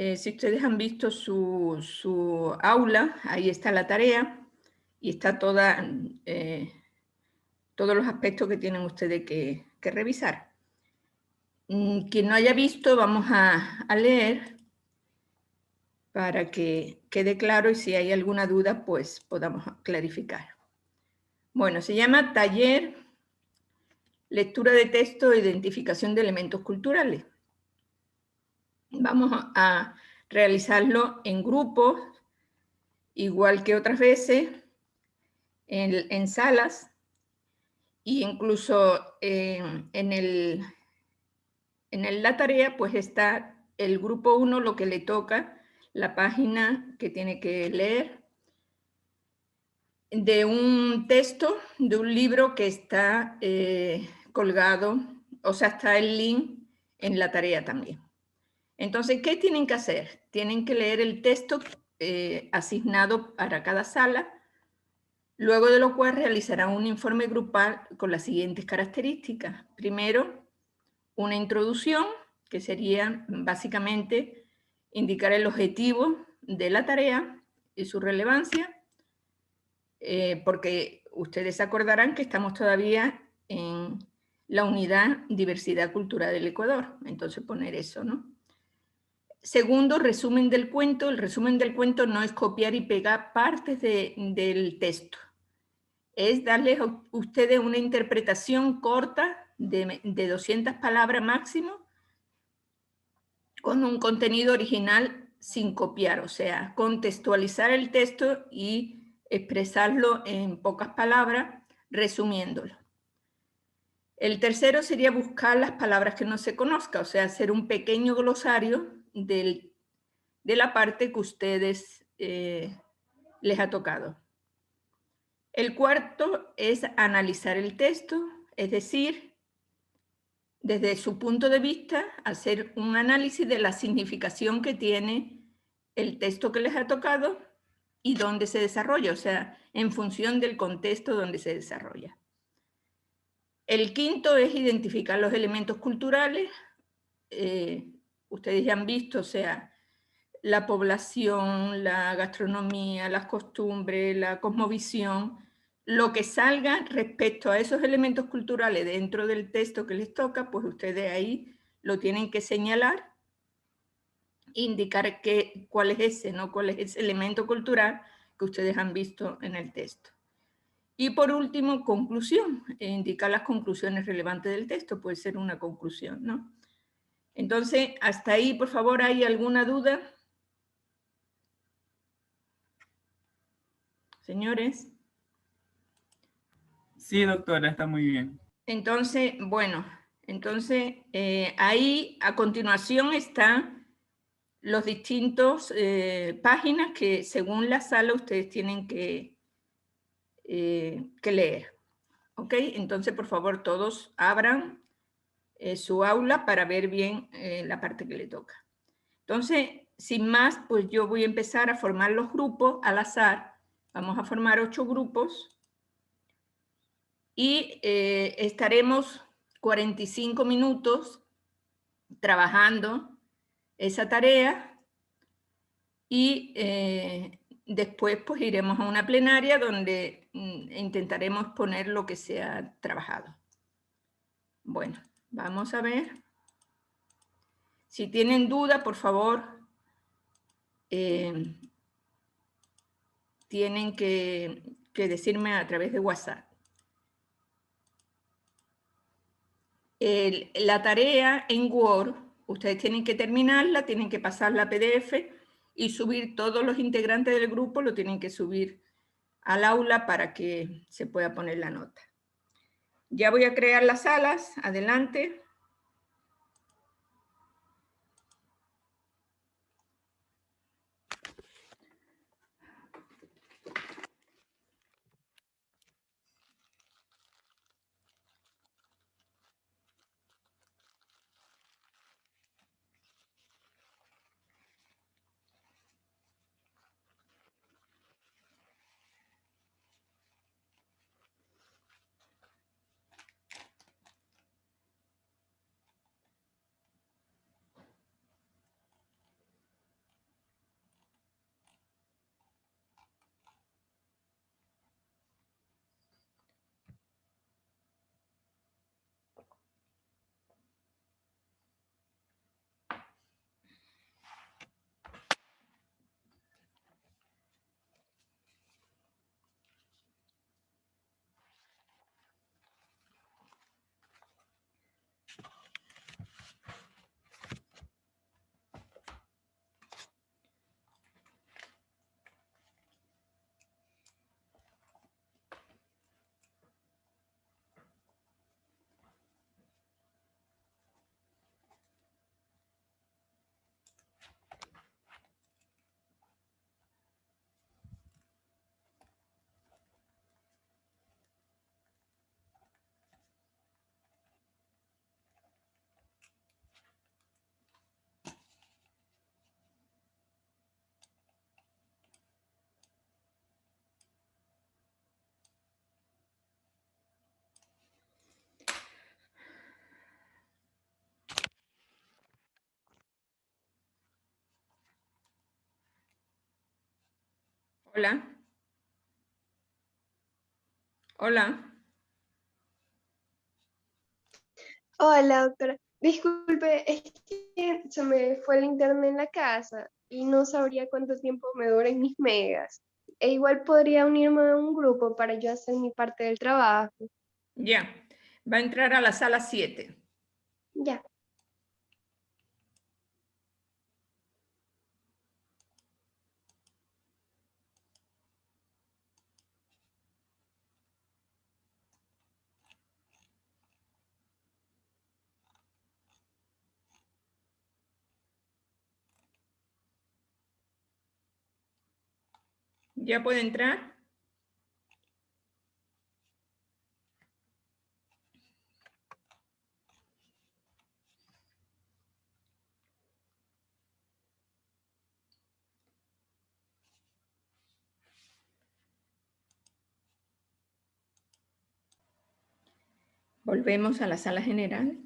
Si ustedes han visto su aula, ahí está la tarea y está todos los aspectos que tienen ustedes que revisar. Quien no haya visto, vamos a leer para que quede claro y si hay alguna duda, pues podamos clarificar. Bueno, se llama Taller Lectura de Texto e Identificación de Elementos Culturales. Vamos a realizarlo en grupos, igual que otras veces, en salas, e incluso en la tarea pues está el grupo 1, lo que le toca, la página que tiene que leer, de un texto, de un libro que está colgado, o sea, está el link en la tarea también. Entonces, ¿qué tienen que hacer? Tienen que leer el texto asignado para cada sala, luego de lo cual realizarán un informe grupal con las siguientes características. Primero, una introducción, que sería básicamente indicar el objetivo de la tarea y su relevancia, porque ustedes se acordarán que estamos todavía en la unidad Diversidad Cultural del Ecuador, entonces poner eso, ¿no? Segundo, resumen del cuento. El resumen del cuento no es copiar y pegar partes del texto, es darles a ustedes una interpretación corta de 200 palabras máximo, con un contenido original sin copiar, o sea, contextualizar el texto y expresarlo en pocas palabras, resumiéndolo. El tercero sería buscar las palabras que no se conozca, o sea, hacer un pequeño glosario de la parte que ustedes les ha tocado. El cuarto es analizar el texto, es decir, desde su punto de vista, hacer un análisis de la significación que tiene el texto que les ha tocado y dónde se desarrolla, o sea, en función del contexto donde se desarrolla. El quinto es identificar los elementos culturales. Ustedes ya han visto, o sea, la población, la gastronomía, las costumbres, la cosmovisión, lo que salga respecto a esos elementos culturales dentro del texto que les toca, pues ustedes ahí lo tienen que señalar, indicar cuál es ese, ¿no? Cuál es ese elemento cultural que ustedes han visto en el texto. Y por último, conclusión, indicar las conclusiones relevantes del texto, puede ser una conclusión, ¿no? Entonces, hasta ahí, por favor, ¿hay alguna duda? Señores. Sí, doctora, está muy bien. Entonces, bueno, ahí a continuación están los distintos páginas que según la sala ustedes tienen que leer. ¿Ok? Entonces, por favor, todos abran su aula para ver bien la parte que le toca. Entonces, sin más, pues yo voy a empezar a formar los grupos al azar. Vamos a formar 8 grupos y estaremos 45 minutos trabajando esa tarea y después pues iremos a una plenaria donde intentaremos poner lo que se ha trabajado. Bueno, vamos a ver. Si tienen duda, por favor, tienen que decirme a través de WhatsApp. La tarea en Word, ustedes tienen que terminarla, tienen que pasar la PDF y subir todos los integrantes del grupo, lo tienen que subir al aula para que se pueda poner la nota. Ya voy a crear las salas, adelante. Hola. Hola. Hola, doctora. Disculpe, es que se me fue el internet en la casa y no sabría cuánto tiempo me duren mis megas. E igual podría unirme a un grupo para yo hacer mi parte del trabajo. Ya. Va a entrar a la sala 7. Ya. ¿Ya puede entrar? Volvemos a la sala general.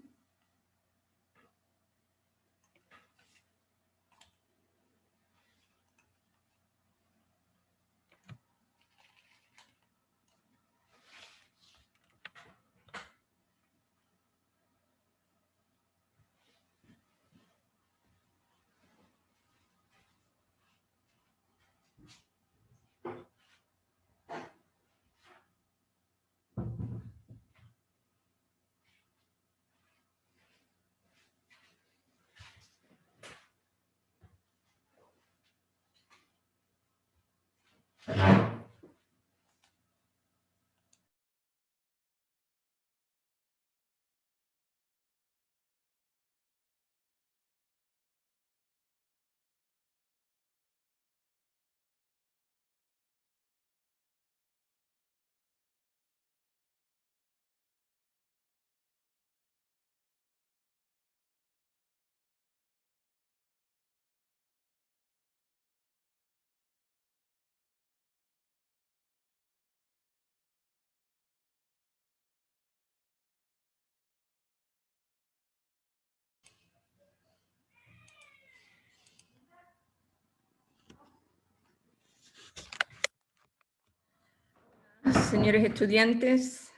Señores estudiantes,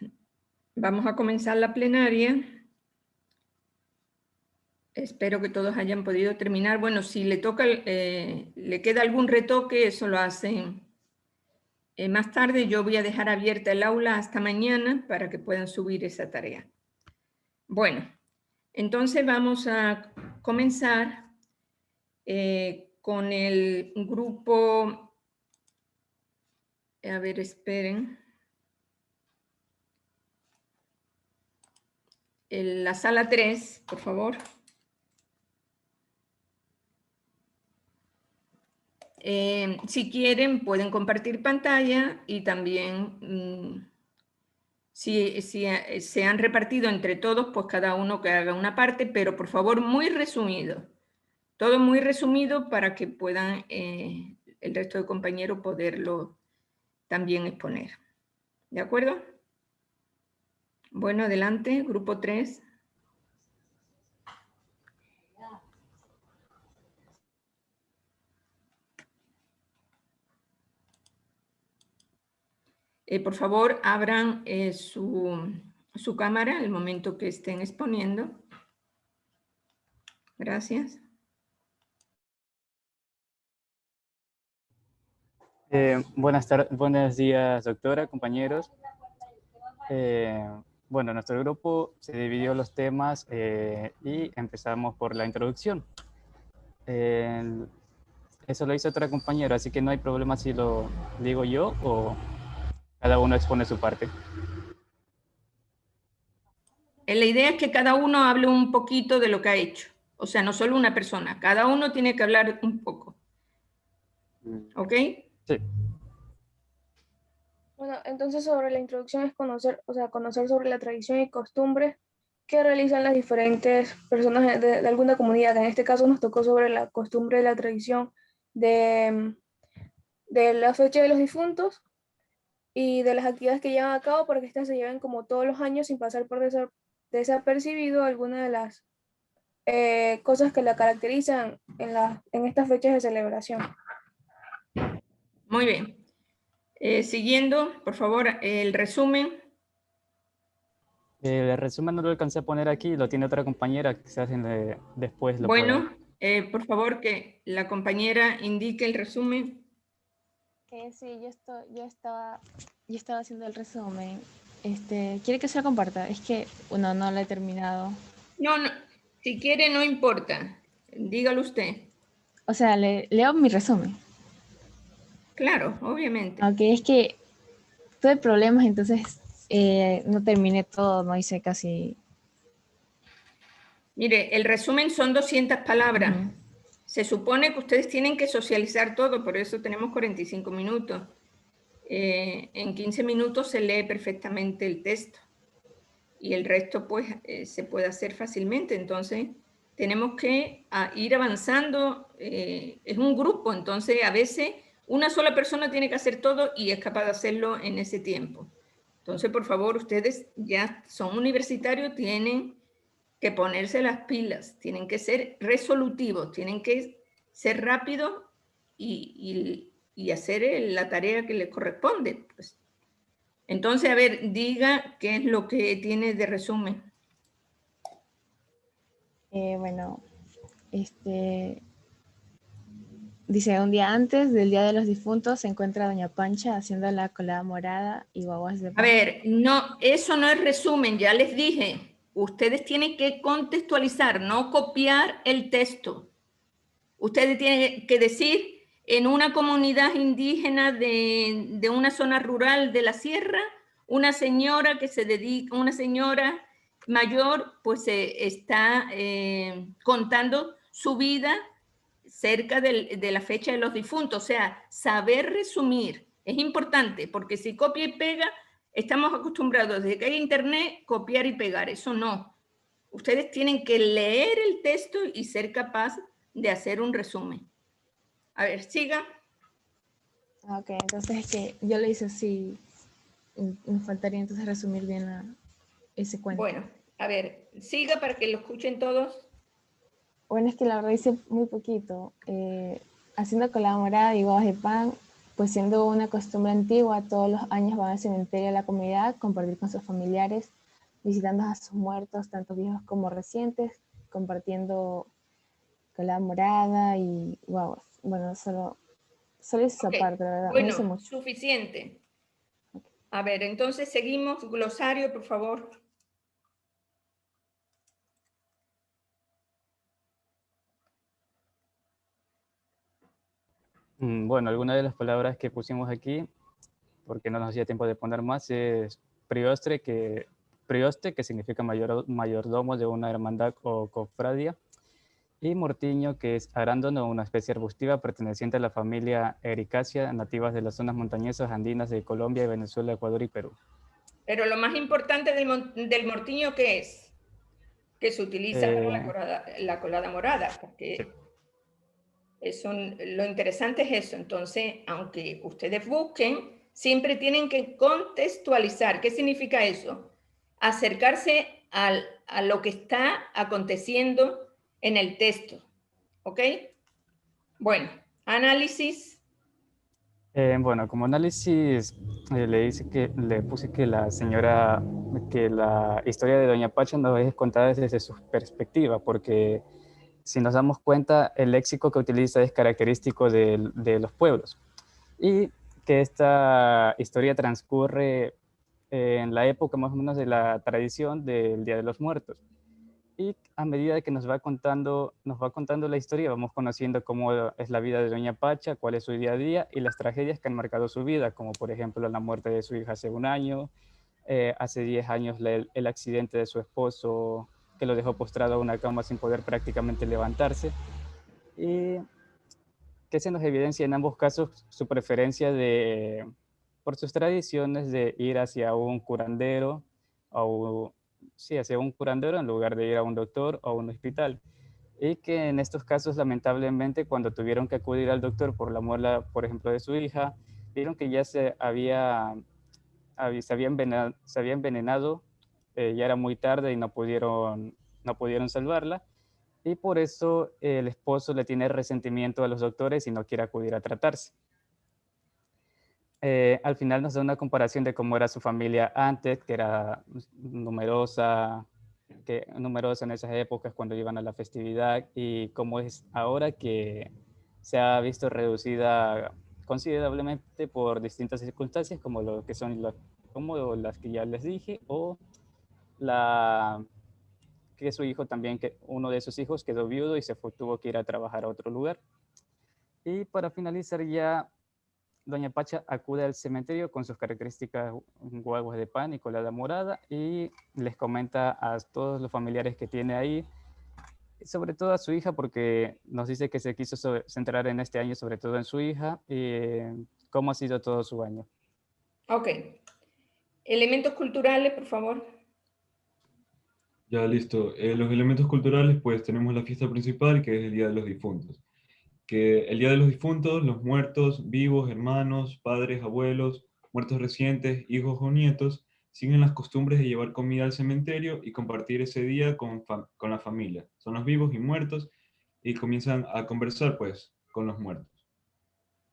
vamos a comenzar la plenaria. Espero que todos hayan podido terminar. Bueno, si le queda algún retoque, eso lo hacen más tarde. Yo voy a dejar abierta el aula hasta mañana para que puedan subir esa tarea. Bueno, entonces vamos a comenzar con el grupo. A ver, esperen. La sala 3, por favor. Si quieren, pueden compartir pantalla y también, si se han repartido entre todos, pues cada uno que haga una parte, pero por favor, muy resumido. Todo muy resumido para que puedan el resto de compañeros poderlo también exponer. ¿De acuerdo? Bueno, adelante, grupo 3. Por favor, abran su cámara al momento que estén exponiendo. Gracias. Buenos días, doctora, compañeros. Bueno, nuestro grupo se dividió los temas y empezamos por la introducción. Eso lo hizo otra compañera, así que no hay problema si lo digo yo o cada uno expone su parte. La idea es que cada uno hable un poquito de lo que ha hecho. O sea, no solo una persona. Cada uno tiene que hablar un poco. ¿Ok? Sí. Bueno, entonces sobre la introducción es conocer, conocer sobre la tradición y costumbres que realizan las diferentes personas de alguna comunidad. En este caso nos tocó sobre la costumbre y la tradición de, de la fecha de los difuntos y de las actividades que llevan a cabo para que éstas se lleven como todos los años sin pasar por desapercibido alguna de las cosas que la caracterizan en estas fechas de celebración. Muy bien. Siguiendo, por favor, el resumen. El resumen no lo alcancé a poner aquí, lo tiene otra compañera, quizás después lo pueda. Bueno, por favor, que la compañera indique el resumen. Sí, yo estaba haciendo el resumen. ¿Quiere que se lo comparta? Es que, bueno, no lo he terminado. No, no, si quiere no importa, dígalo usted. O sea, leo mi resumen. Claro, obviamente. Aunque es que tuve problemas, entonces no terminé todo, no hice casi... Mire, el resumen son 200 palabras. Ujú. Se supone que ustedes tienen que socializar todo, por eso tenemos 45 minutos. En 15 minutos se lee perfectamente el texto y el resto pues se puede hacer fácilmente. Entonces tenemos que ir avanzando. Es un grupo, entonces a veces una sola persona tiene que hacer todo y es capaz de hacerlo en ese tiempo. Entonces, por favor, ustedes ya son universitarios, tienen que ponerse las pilas, tienen que ser resolutivos, tienen que ser rápidos y hacer la tarea que les corresponde. Pues. Entonces, a ver, diga qué es lo que tiene de resumen. Bueno, dice, un día antes del Día de los Difuntos se encuentra Doña Pancha haciendo la colada morada y guaguas de A pan. ver, no, eso no es resumen, ya les dije. Ustedes tienen que contextualizar, no copiar el texto. Ustedes tienen que decir, en una comunidad indígena de una zona rural de la sierra, una señora que se dedica, una señora mayor, pues está contando su vida cerca de la fecha de los difuntos. O sea, saber resumir es importante, porque si copia y pega, estamos acostumbrados desde que hay internet, copiar y pegar. Eso no. Ustedes tienen que leer el texto y ser capaz de hacer un resumen. A ver, siga. Ok, entonces es que yo le hice así, me faltaría entonces resumir bien ese cuento. Bueno, a ver, siga para que lo escuchen todos. Bueno, es que la verdad hice muy poquito. Haciendo colada morada y guaguas de pan, pues siendo una costumbre antigua, todos los años van al cementerio de la comunidad, compartir con sus familiares, visitando a sus muertos, tanto viejos como recientes, compartiendo colada morada y guaguas. Bueno, solo hice esa Ok, parte, la verdad, no hice bueno, mucho. suficiente. A ver, entonces seguimos. Glosario, por favor. Bueno, algunas de las palabras que pusimos aquí, porque no nos hacía tiempo de poner más, es prioste, que significa mayordomo de una hermandad o cofradía, y mortiño, que es arándano, una especie arbustiva perteneciente a la familia Ericácea, nativas de las zonas montañosas andinas de Colombia, Venezuela, Ecuador y Perú. Pero lo más importante del mortiño, ¿qué es? Que se utiliza para la colada morada, Sí. porque eso, lo interesante es eso. Entonces, aunque ustedes busquen, siempre tienen que contextualizar. ¿Qué significa eso? Acercarse a lo que está aconteciendo en el texto. ¿Ok? Bueno, análisis. Bueno, como análisis, le puse que que la historia de Doña Pacha nos es contada desde su perspectiva, porque si nos damos cuenta, el léxico que utiliza es característico de los pueblos, y que esta historia transcurre en la época más o menos de la tradición del Día de los Muertos. Y a medida que nos va contando la historia, vamos conociendo cómo es la vida de Doña Pacha, cuál es su día a día y las tragedias que han marcado su vida, como por ejemplo la muerte de su hija hace un año, hace 10 años el accidente de su esposo que lo dejó postrado a una cama sin poder prácticamente levantarse, y que se nos evidencia en ambos casos su preferencia por sus tradiciones de ir hacia un curandero o sí, hacia un curandero en lugar de ir a un doctor o a un hospital. Y que en estos casos, lamentablemente, cuando tuvieron que acudir al doctor por la muerte, por ejemplo, de su hija, vieron que ya se había envenenado, ya era muy tarde y no pudieron salvarla. Y por eso el esposo le tiene resentimiento a los doctores y no quiere acudir a tratarse. al final nos da una comparación de cómo era su familia antes, que era numerosa en esas épocas cuando iban a la festividad, y cómo es ahora que se ha visto reducida considerablemente por distintas circunstancias, como lo que son como las que ya les dije, o que su hijo también, que uno de sus hijos quedó viudo y tuvo que ir a trabajar a otro lugar. Y para finalizar ya, doña Pacha acude al cementerio con sus características huevos de pan y colada morada, y les comenta a todos los familiares que tiene ahí, sobre todo a su hija, porque nos dice que se quiso centrar en este año sobre todo en su hija, y cómo ha sido todo su año. Ok. Elementos culturales, por favor. Ya, listo. Los elementos culturales, pues tenemos la fiesta principal, que es el Día de los Difuntos. Que el Día de los Difuntos, los muertos, vivos, hermanos, padres, abuelos, muertos recientes, hijos o nietos, siguen las costumbres de llevar comida al cementerio y compartir ese día con la familia. Son los vivos y muertos y comienzan a conversar, pues, con los muertos.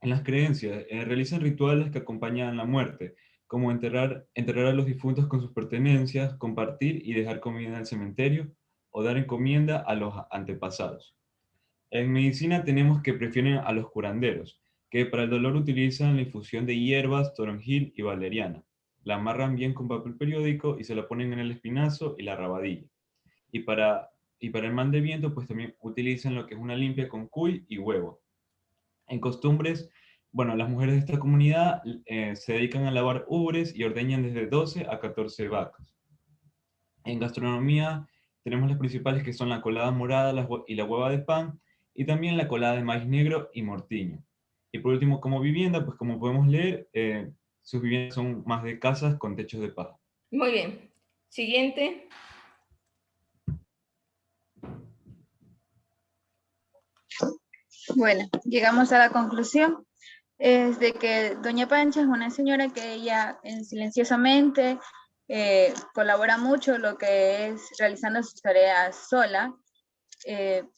En las creencias, realizan rituales que acompañan la muerte, como enterrar a los difuntos con sus pertenencias, compartir y dejar comida en el cementerio, o dar encomienda a los antepasados. En medicina tenemos que prefieren a los curanderos, que para el dolor utilizan la infusión de hierbas, toronjil y valeriana. La amarran bien con papel periódico y se la ponen en el espinazo y la rabadilla. Y para el mal de viento, pues también utilizan lo que es una limpia con cuy y huevo. En costumbres, bueno, las mujeres de esta comunidad se dedican a lavar ubres y ordeñan desde 12 a 14 vacas. En gastronomía tenemos las principales, que son la colada morada y la hueva de pan, y también la colada de maíz negro y mortiño. Y por último, como vivienda, pues como podemos leer, sus viviendas son más de casas con techos de paja. Muy bien. Siguiente. Bueno, llegamos a la conclusión, es de que doña Pancha es una señora que ella silenciosamente colabora mucho lo que es realizando sus tareas sola,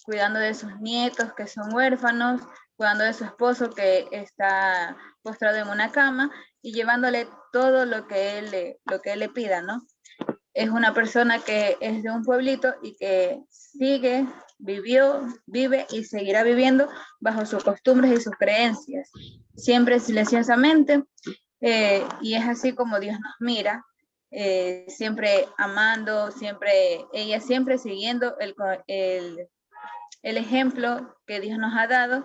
cuidando de sus nietos que son huérfanos, cuidando de su esposo que está postrado en una cama y llevándole todo lo que él le pida, ¿no? Es una persona que es de un pueblito y que vive y seguirá viviendo bajo sus costumbres y sus creencias, siempre silenciosamente, y es así como Dios nos mira, siempre amando, ella siempre siguiendo el ejemplo que Dios nos ha dado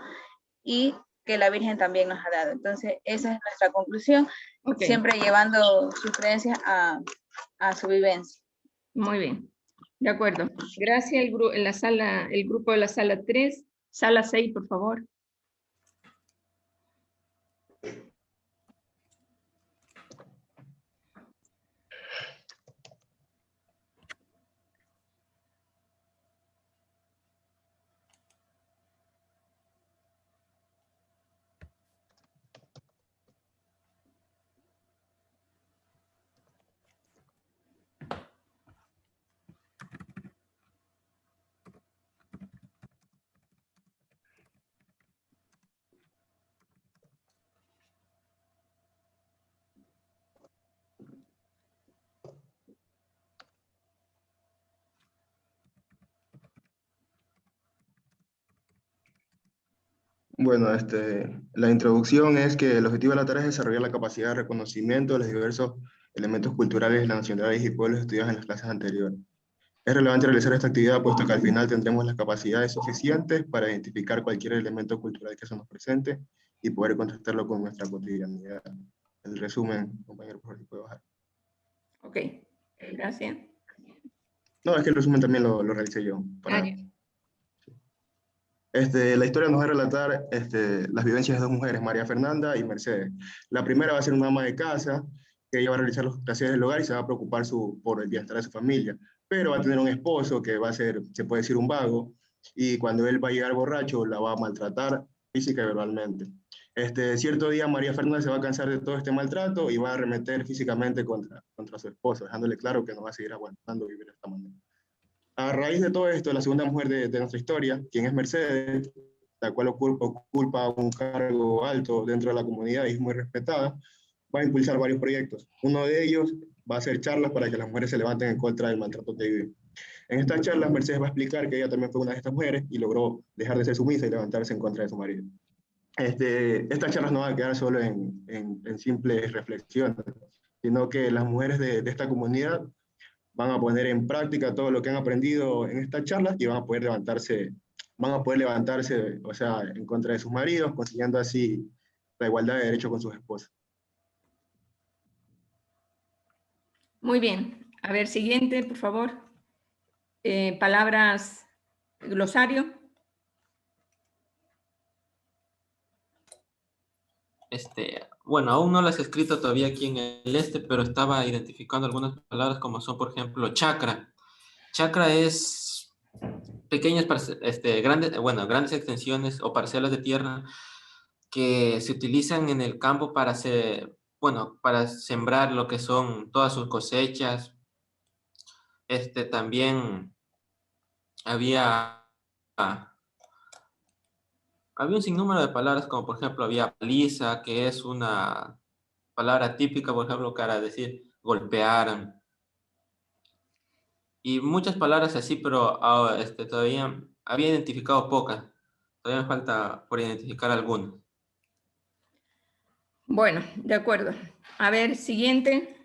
y que la Virgen también nos ha dado. Entonces, esa es nuestra conclusión, Okay. siempre llevando sus creencias a su vivencia. Muy bien. De acuerdo. Gracias. El grupo de la sala 3. Sala 6, por favor. Bueno, la introducción es que el objetivo de la tarea es desarrollar la capacidad de reconocimiento de los diversos elementos culturales de las nacionalidades y pueblos estudiados en las clases anteriores. Es relevante realizar esta actividad puesto que al final tendremos las capacidades suficientes para identificar cualquier elemento cultural que se nos presente y poder contrastarlo con nuestra cotidianidad. El resumen, compañero, por favor, si puede bajar. Ok, gracias. No, es que el resumen también lo realicé yo. La historia nos va a relatar las vivencias de dos mujeres, María Fernanda y Mercedes. La primera va a ser una ama de casa, que ella va a realizar los quehaceres del hogar y se va a preocupar por el bienestar de su familia. Pero va a tener un esposo que va a ser, se puede decir, un vago, y cuando él va a llegar borracho, la va a maltratar física y verbalmente. Cierto día, María Fernanda se va a cansar de todo este maltrato y va a arremeter físicamente contra su esposo, dejándole claro que no va a seguir aguantando vivir de esta manera. A raíz de todo esto, la segunda mujer de nuestra historia, quien es Mercedes, la cual ocupa un cargo alto dentro de la comunidad y es muy respetada, va a impulsar varios proyectos. Uno de ellos va a hacer charlas para que las mujeres se levanten en contra del maltrato que viven. En estas charlas, Mercedes va a explicar que ella también fue una de estas mujeres y logró dejar de ser sumisa y levantarse en contra de su marido. Estas charlas no van a quedar solo en simples reflexiones, sino que las mujeres de esta comunidad van a poner en práctica todo lo que han aprendido en estas charlas y van a poder levantarse, o sea, en contra de sus maridos, consiguiendo así la igualdad de derechos con sus esposas. Muy bien. A ver, siguiente, por favor. Palabras, glosario. Bueno, aún no las he escrito todavía aquí en el pero estaba identificando algunas palabras como son, por ejemplo, chacra. Chacra es pequeñas, grandes extensiones o parcelas de tierra que se utilizan en el campo para para sembrar lo que son todas sus cosechas. También había un sinnúmero de palabras, como por ejemplo había paliza, que es una palabra típica, por ejemplo, para decir golpear. Y muchas palabras así, pero todavía había identificado pocas. Todavía me falta por identificar algunas. Bueno, de acuerdo. A ver, siguiente.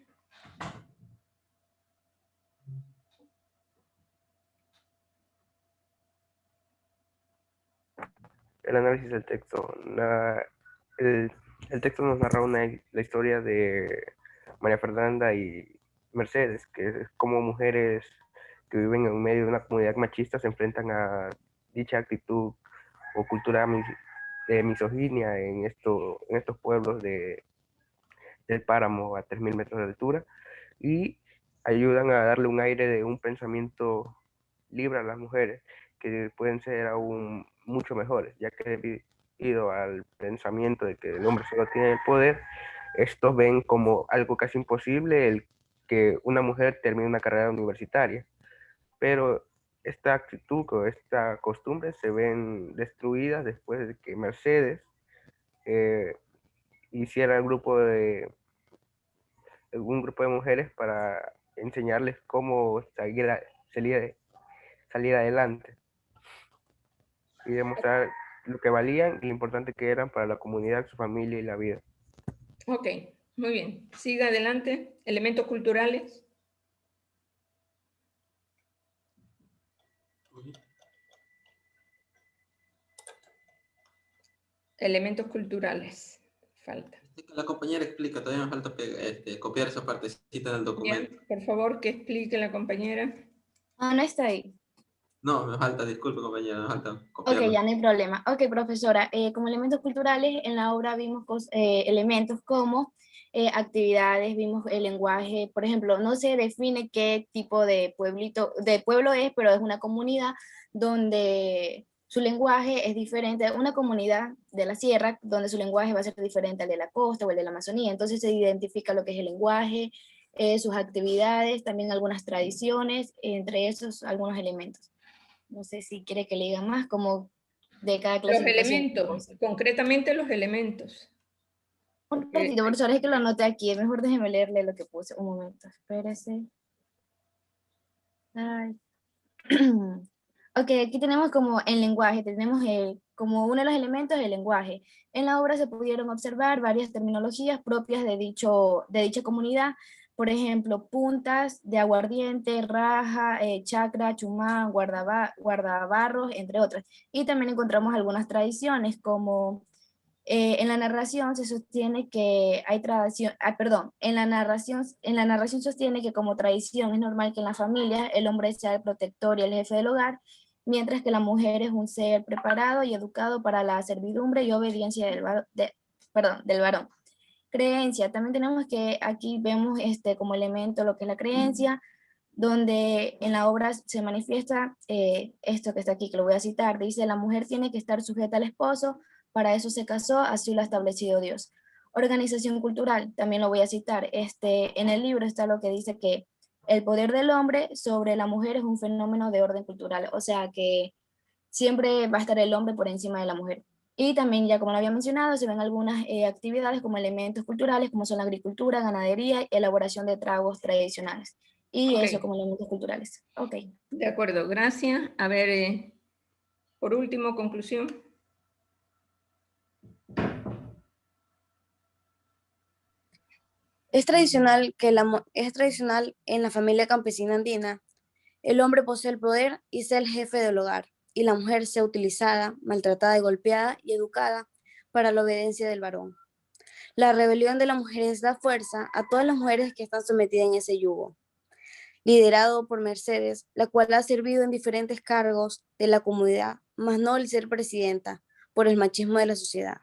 El análisis del texto. El texto nos narra la historia de María Fernanda y Mercedes, que es como mujeres que viven en medio de una comunidad machista se enfrentan a dicha actitud o cultura de misoginia en estos pueblos del páramo a 3.000 metros de altura, y ayudan a darle un aire de un pensamiento libre a las mujeres, que pueden ser aún mucho mejores, ya que debido al pensamiento de que el hombre solo tiene el poder, estos ven como algo casi imposible el que una mujer termine una carrera universitaria. Pero esta actitud o esta costumbre se ven destruidas después de que Mercedes hiciera un grupo de mujeres para enseñarles cómo salir adelante y demostrar lo que valían y lo importante que eran para la comunidad, su familia y la vida. Ok, muy bien. Siga adelante. Elementos culturales. Elementos culturales. Falta. La compañera explica, todavía me falta copiar esa partecita del documento. Bien, por favor, que explique la compañera. No está ahí. No, me falta, disculpe compañera, me falta copiarlo. Ok, ya no hay problema. Ok, profesora, como elementos culturales en la obra vimos elementos como actividades, vimos el lenguaje, por ejemplo, no se define qué tipo de pueblo es, pero es una comunidad donde su lenguaje es diferente, una comunidad de la sierra donde su lenguaje va a ser diferente al de la costa o el de la Amazonía, entonces se identifica lo que es el lenguaje, sus actividades, también algunas tradiciones, entre esos algunos elementos. No sé si quiere que le diga más, como de cada clasificación. Los elementos, concretamente los elementos. Un ratito, profesor, es que lo anoté aquí. Mejor déjeme leerle lo que puse. Un momento, espérese. Ay. Ok, aquí tenemos como el lenguaje, tenemos como uno de los elementos el lenguaje. En la obra se pudieron observar varias terminologías propias de dicha comunidad, por ejemplo, puntas de aguardiente, raja, chacra, chumán, guardabarros, entre otras. Y también encontramos algunas tradiciones, como en la narración se sostiene que hay tradición, en la narración sostiene que como tradición es normal que en la familia el hombre sea el protector y el jefe del hogar, mientras que la mujer es un ser preparado y educado para la servidumbre y obediencia del varón. Creencia, también tenemos que aquí vemos como elemento lo que es la creencia, donde en la obra se manifiesta esto que está aquí, que lo voy a citar, dice: la mujer tiene que estar sujeta al esposo, para eso se casó, así lo ha establecido Dios. Organización cultural, también lo voy a citar, en el libro está lo que dice que el poder del hombre sobre la mujer es un fenómeno de orden cultural, o sea que siempre va a estar el hombre por encima de la mujer. Y también, ya como lo había mencionado, se ven algunas actividades como elementos culturales, como son la agricultura, ganadería y elaboración de tragos tradicionales. Y eso como elementos culturales. Ok. De acuerdo, gracias. A ver, por último, conclusión. Es tradicional en la familia campesina andina, el hombre posee el poder y sea el jefe del hogar, y la mujer sea utilizada, maltratada y golpeada y educada para la obediencia del varón. La rebelión de las mujeres da fuerza a todas las mujeres que están sometidas en ese yugo. Liderado por Mercedes, la cual ha servido en diferentes cargos de la comunidad, mas no el ser presidenta, por el machismo de la sociedad.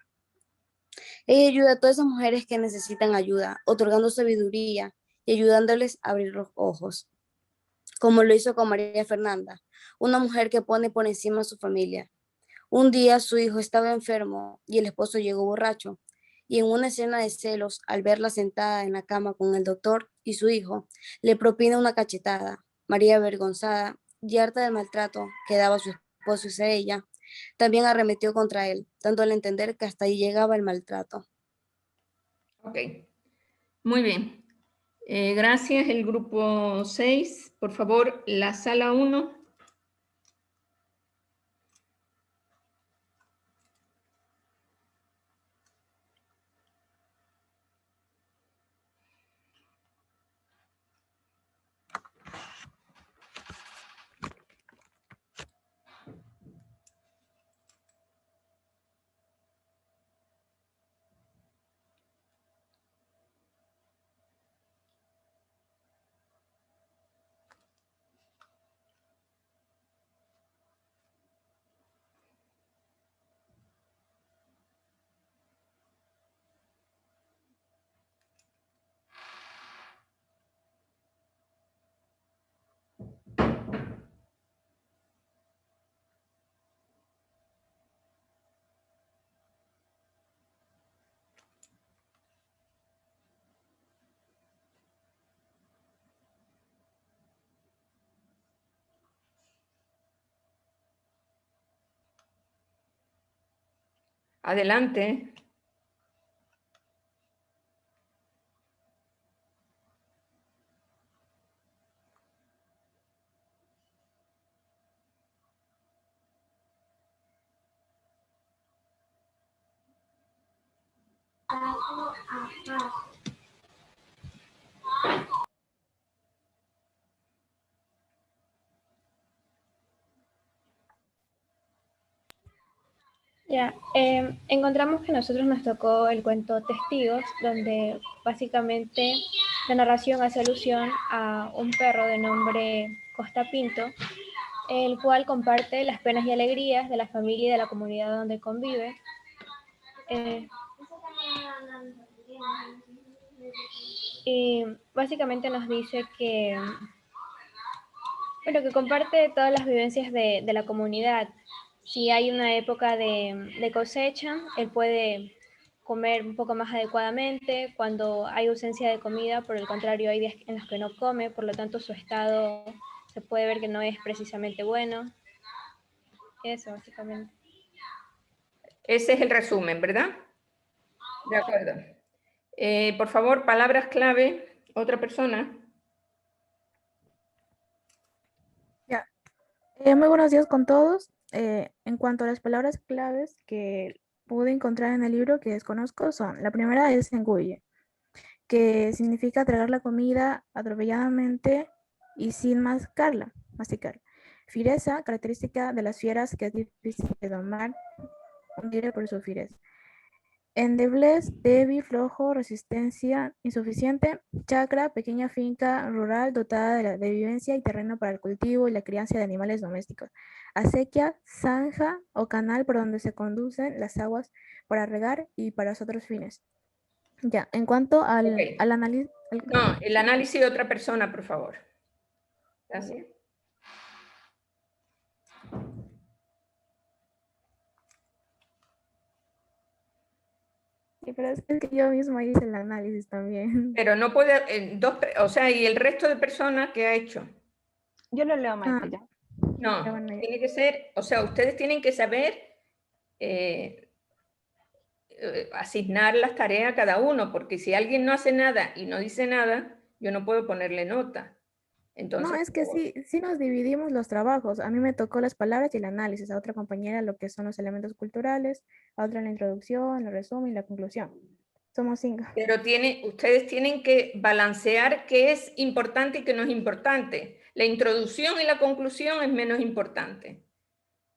Ella ayuda a todas esas mujeres que necesitan ayuda, otorgando sabiduría y ayudándoles a abrir los ojos, como lo hizo con María Fernanda, una mujer que pone por encima a su familia. Un día su hijo estaba enfermo y el esposo llegó borracho, y en una escena de celos, al verla sentada en la cama con el doctor y su hijo, le propina una cachetada. María, avergonzada y harta del maltrato que daba su esposo hacia ella, también arremetió contra él, dándole a entender que hasta ahí llegaba el maltrato. Ok, muy bien. Gracias, el grupo 6. Por favor, la sala 1. Adelante. Ya, encontramos que a nosotros nos tocó el cuento Testigos, donde básicamente la narración hace alusión a un perro de nombre Costa Pinto, el cual comparte las penas y alegrías de la familia y de la comunidad donde convive. Y básicamente nos dice que, bueno, que comparte todas las vivencias de la comunidad. Si hay una época de cosecha, él puede comer un poco más adecuadamente. Cuando hay ausencia de comida, por el contrario, hay días en los que no come, por lo tanto su estado se puede ver que no es precisamente bueno. Eso, básicamente. Ese es el resumen, ¿verdad? De acuerdo. Por favor, palabras clave. Otra persona. Ya. Muy buenos días con todos. En cuanto a las palabras claves que pude encontrar en el libro que desconozco son, la primera es engulle, que significa tragar la comida atropelladamente y sin masticar. Fiereza, característica de las fieras que es difícil de domar, hundir por su fiereza. Endeblez, débil, flojo, resistencia insuficiente. Chacra, pequeña finca rural dotada de vivencia y terreno para el cultivo y la crianza de animales domésticos. Acequia, zanja o canal por donde se conducen las aguas para regar y para otros fines. Ya, en cuanto al análisis... No, el análisis de otra persona, por favor. Gracias. Sí, pero es que yo mismo hice el análisis también. Pero no puede, o sea, ¿y el resto de personas qué ha hecho? Yo lo leo, Maite, ya. No, que van a- tiene que ser, o sea, ustedes tienen que saber asignar las tareas a cada uno, porque si alguien no hace nada y no dice nada, yo no puedo ponerle nota. Entonces, No, es que sí nos dividimos los trabajos. A mí me tocó las palabras y el análisis, a otra compañera lo que son los elementos culturales, a otra la introducción, el resumen y la conclusión. Somos 5. pero ustedes tienen que balancear qué es importante y qué no es importante. La introducción y la conclusión es menos importante.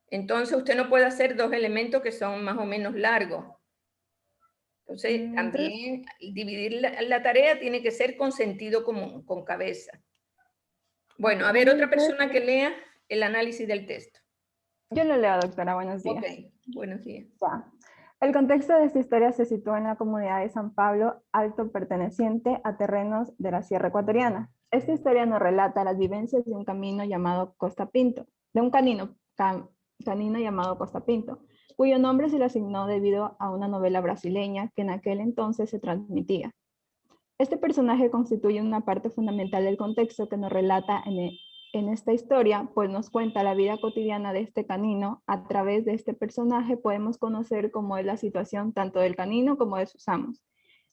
Entonces usted no puede hacer 2 elementos que son más o menos largos. Entonces también dividir la tarea tiene que ser con sentido común, con cabeza. Bueno, a ver, otra persona que lea el análisis del texto. Yo lo leo, doctora. Buenos días. Ok, buenos días. Ya. El contexto de esta historia se sitúa en la comunidad de San Pablo Alto, perteneciente a terrenos de la Sierra Ecuatoriana. Esta historia nos relata las vivencias de un camino llamado Costa Pinto, de un canino llamado Costa Pinto, cuyo nombre se le asignó debido a una novela brasileña que en aquel entonces se transmitía. Este personaje constituye una parte fundamental del contexto que nos relata en esta historia, pues nos cuenta la vida cotidiana de este canino. A través de este personaje podemos conocer cómo es la situación tanto del canino como de sus amos,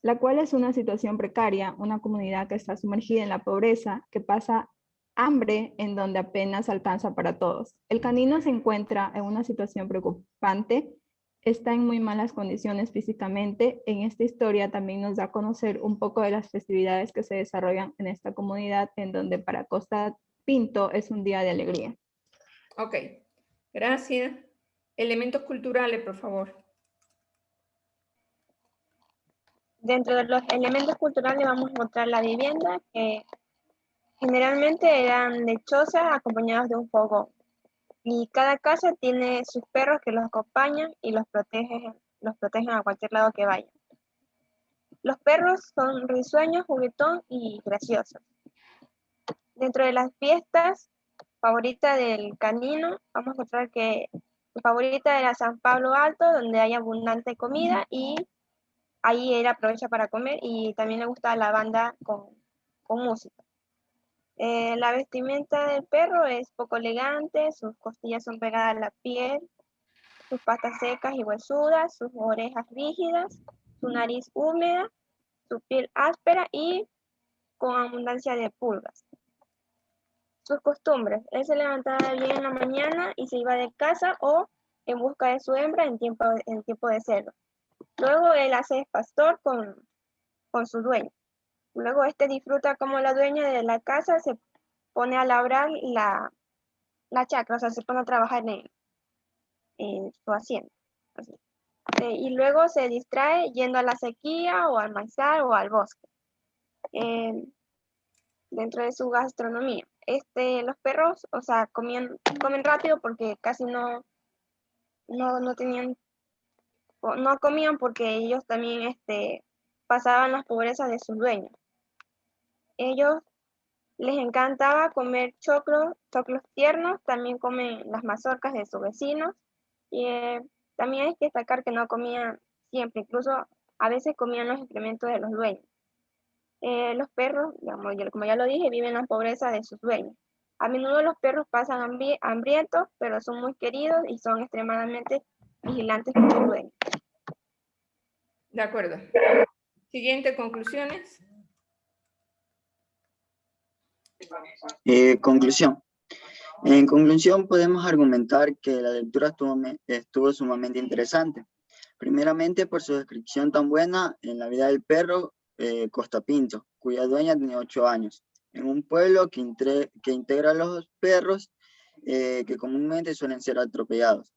la cual es una situación precaria, una comunidad que está sumergida en la pobreza, que pasa hambre en donde apenas alcanza para todos. El canino se encuentra en una situación preocupante, está en muy malas condiciones físicamente. En esta historia también nos da a conocer un poco de las festividades que se desarrollan en esta comunidad, en donde para Costa Pinto es un día de alegría. Ok, gracias. Elementos culturales, por favor. Dentro de los elementos culturales vamos a encontrar la vivienda, que generalmente eran lechosas acompañadas de un fogón. Y cada casa tiene sus perros que los acompañan y los protegen a cualquier lado que vayan. Los perros son risueños, juguetón y graciosos. Dentro de las fiestas favorita del canino, vamos a encontrar que su favorita era San Pablo Alto, donde hay abundante comida y ahí él aprovecha para comer, y también le gusta la banda con música. La vestimenta del perro es poco elegante, sus costillas son pegadas a la piel, sus patas secas y huesudas, sus orejas rígidas, su nariz húmeda, su piel áspera y con abundancia de pulgas. Sus costumbres: él se levantaba bien en la mañana y se iba de casa o en busca de su hembra en tiempo de celo. Luego él hace pastor con su dueño. Luego disfruta como la dueña de la casa, se pone a labrar la chacra, o sea, se pone a trabajar en su hacienda. Así. Y luego se distrae yendo a la sequía o al maizal o al bosque. Dentro de su gastronomía, los perros, o sea, comen rápido porque casi no tenían, no comían, porque ellos también pasaban las pobrezas de sus dueños. Ellos les encantaba comer choclos tiernos, también comen las mazorcas de sus vecinos, y también hay que destacar que no comían siempre, incluso a veces comían los excrementos de los dueños. Los perros, digamos, como ya lo dije, viven en la pobreza de sus dueños. A menudo los perros pasan hambrientos, pero son muy queridos y son extremadamente vigilantes con sus dueños. De acuerdo. Siguiente, conclusiones. Conclusión. En conclusión, podemos argumentar que la lectura estuvo sumamente interesante. Primeramente, por su descripción tan buena en la vida del perro Costa Pinto, cuya dueña tenía 8 años, en un pueblo que integra a los perros que comúnmente suelen ser atropellados.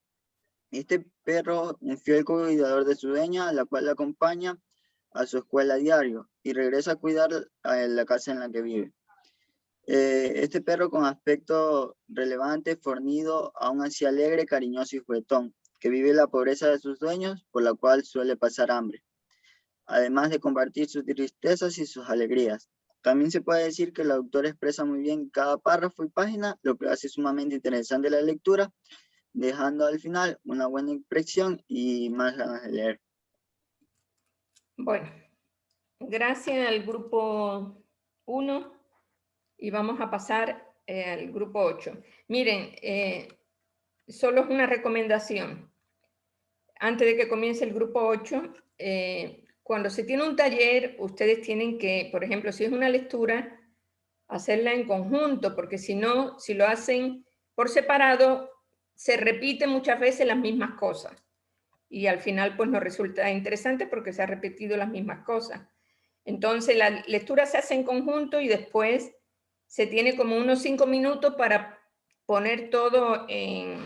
Este perro, un fiel cuidador de su dueña, la cual la acompaña a su escuela a diario y regresa a cuidar la casa en la que vive. Este perro con aspecto relevante, fornido, aún así alegre, cariñoso y juguetón, que vive la pobreza de sus dueños, por la cual suele pasar hambre, además de compartir sus tristezas y sus alegrías. También se puede decir que el autor expresa muy bien cada párrafo y página, lo que hace sumamente interesante la lectura, dejando al final una buena impresión y más ganas de leer. Bueno, gracias al grupo 1 y vamos a pasar al grupo 8. Miren, solo es una recomendación. Antes de que comience el grupo 8, cuando se tiene un taller, ustedes tienen que, por ejemplo, si es una lectura, hacerla en conjunto, porque si no, si lo hacen por separado, se repiten muchas veces las mismas cosas. Y al final, pues no resulta interesante porque se han repetido las mismas cosas. Entonces, la lectura se hace en conjunto y después se tiene como unos 5 minutos para poner todo en,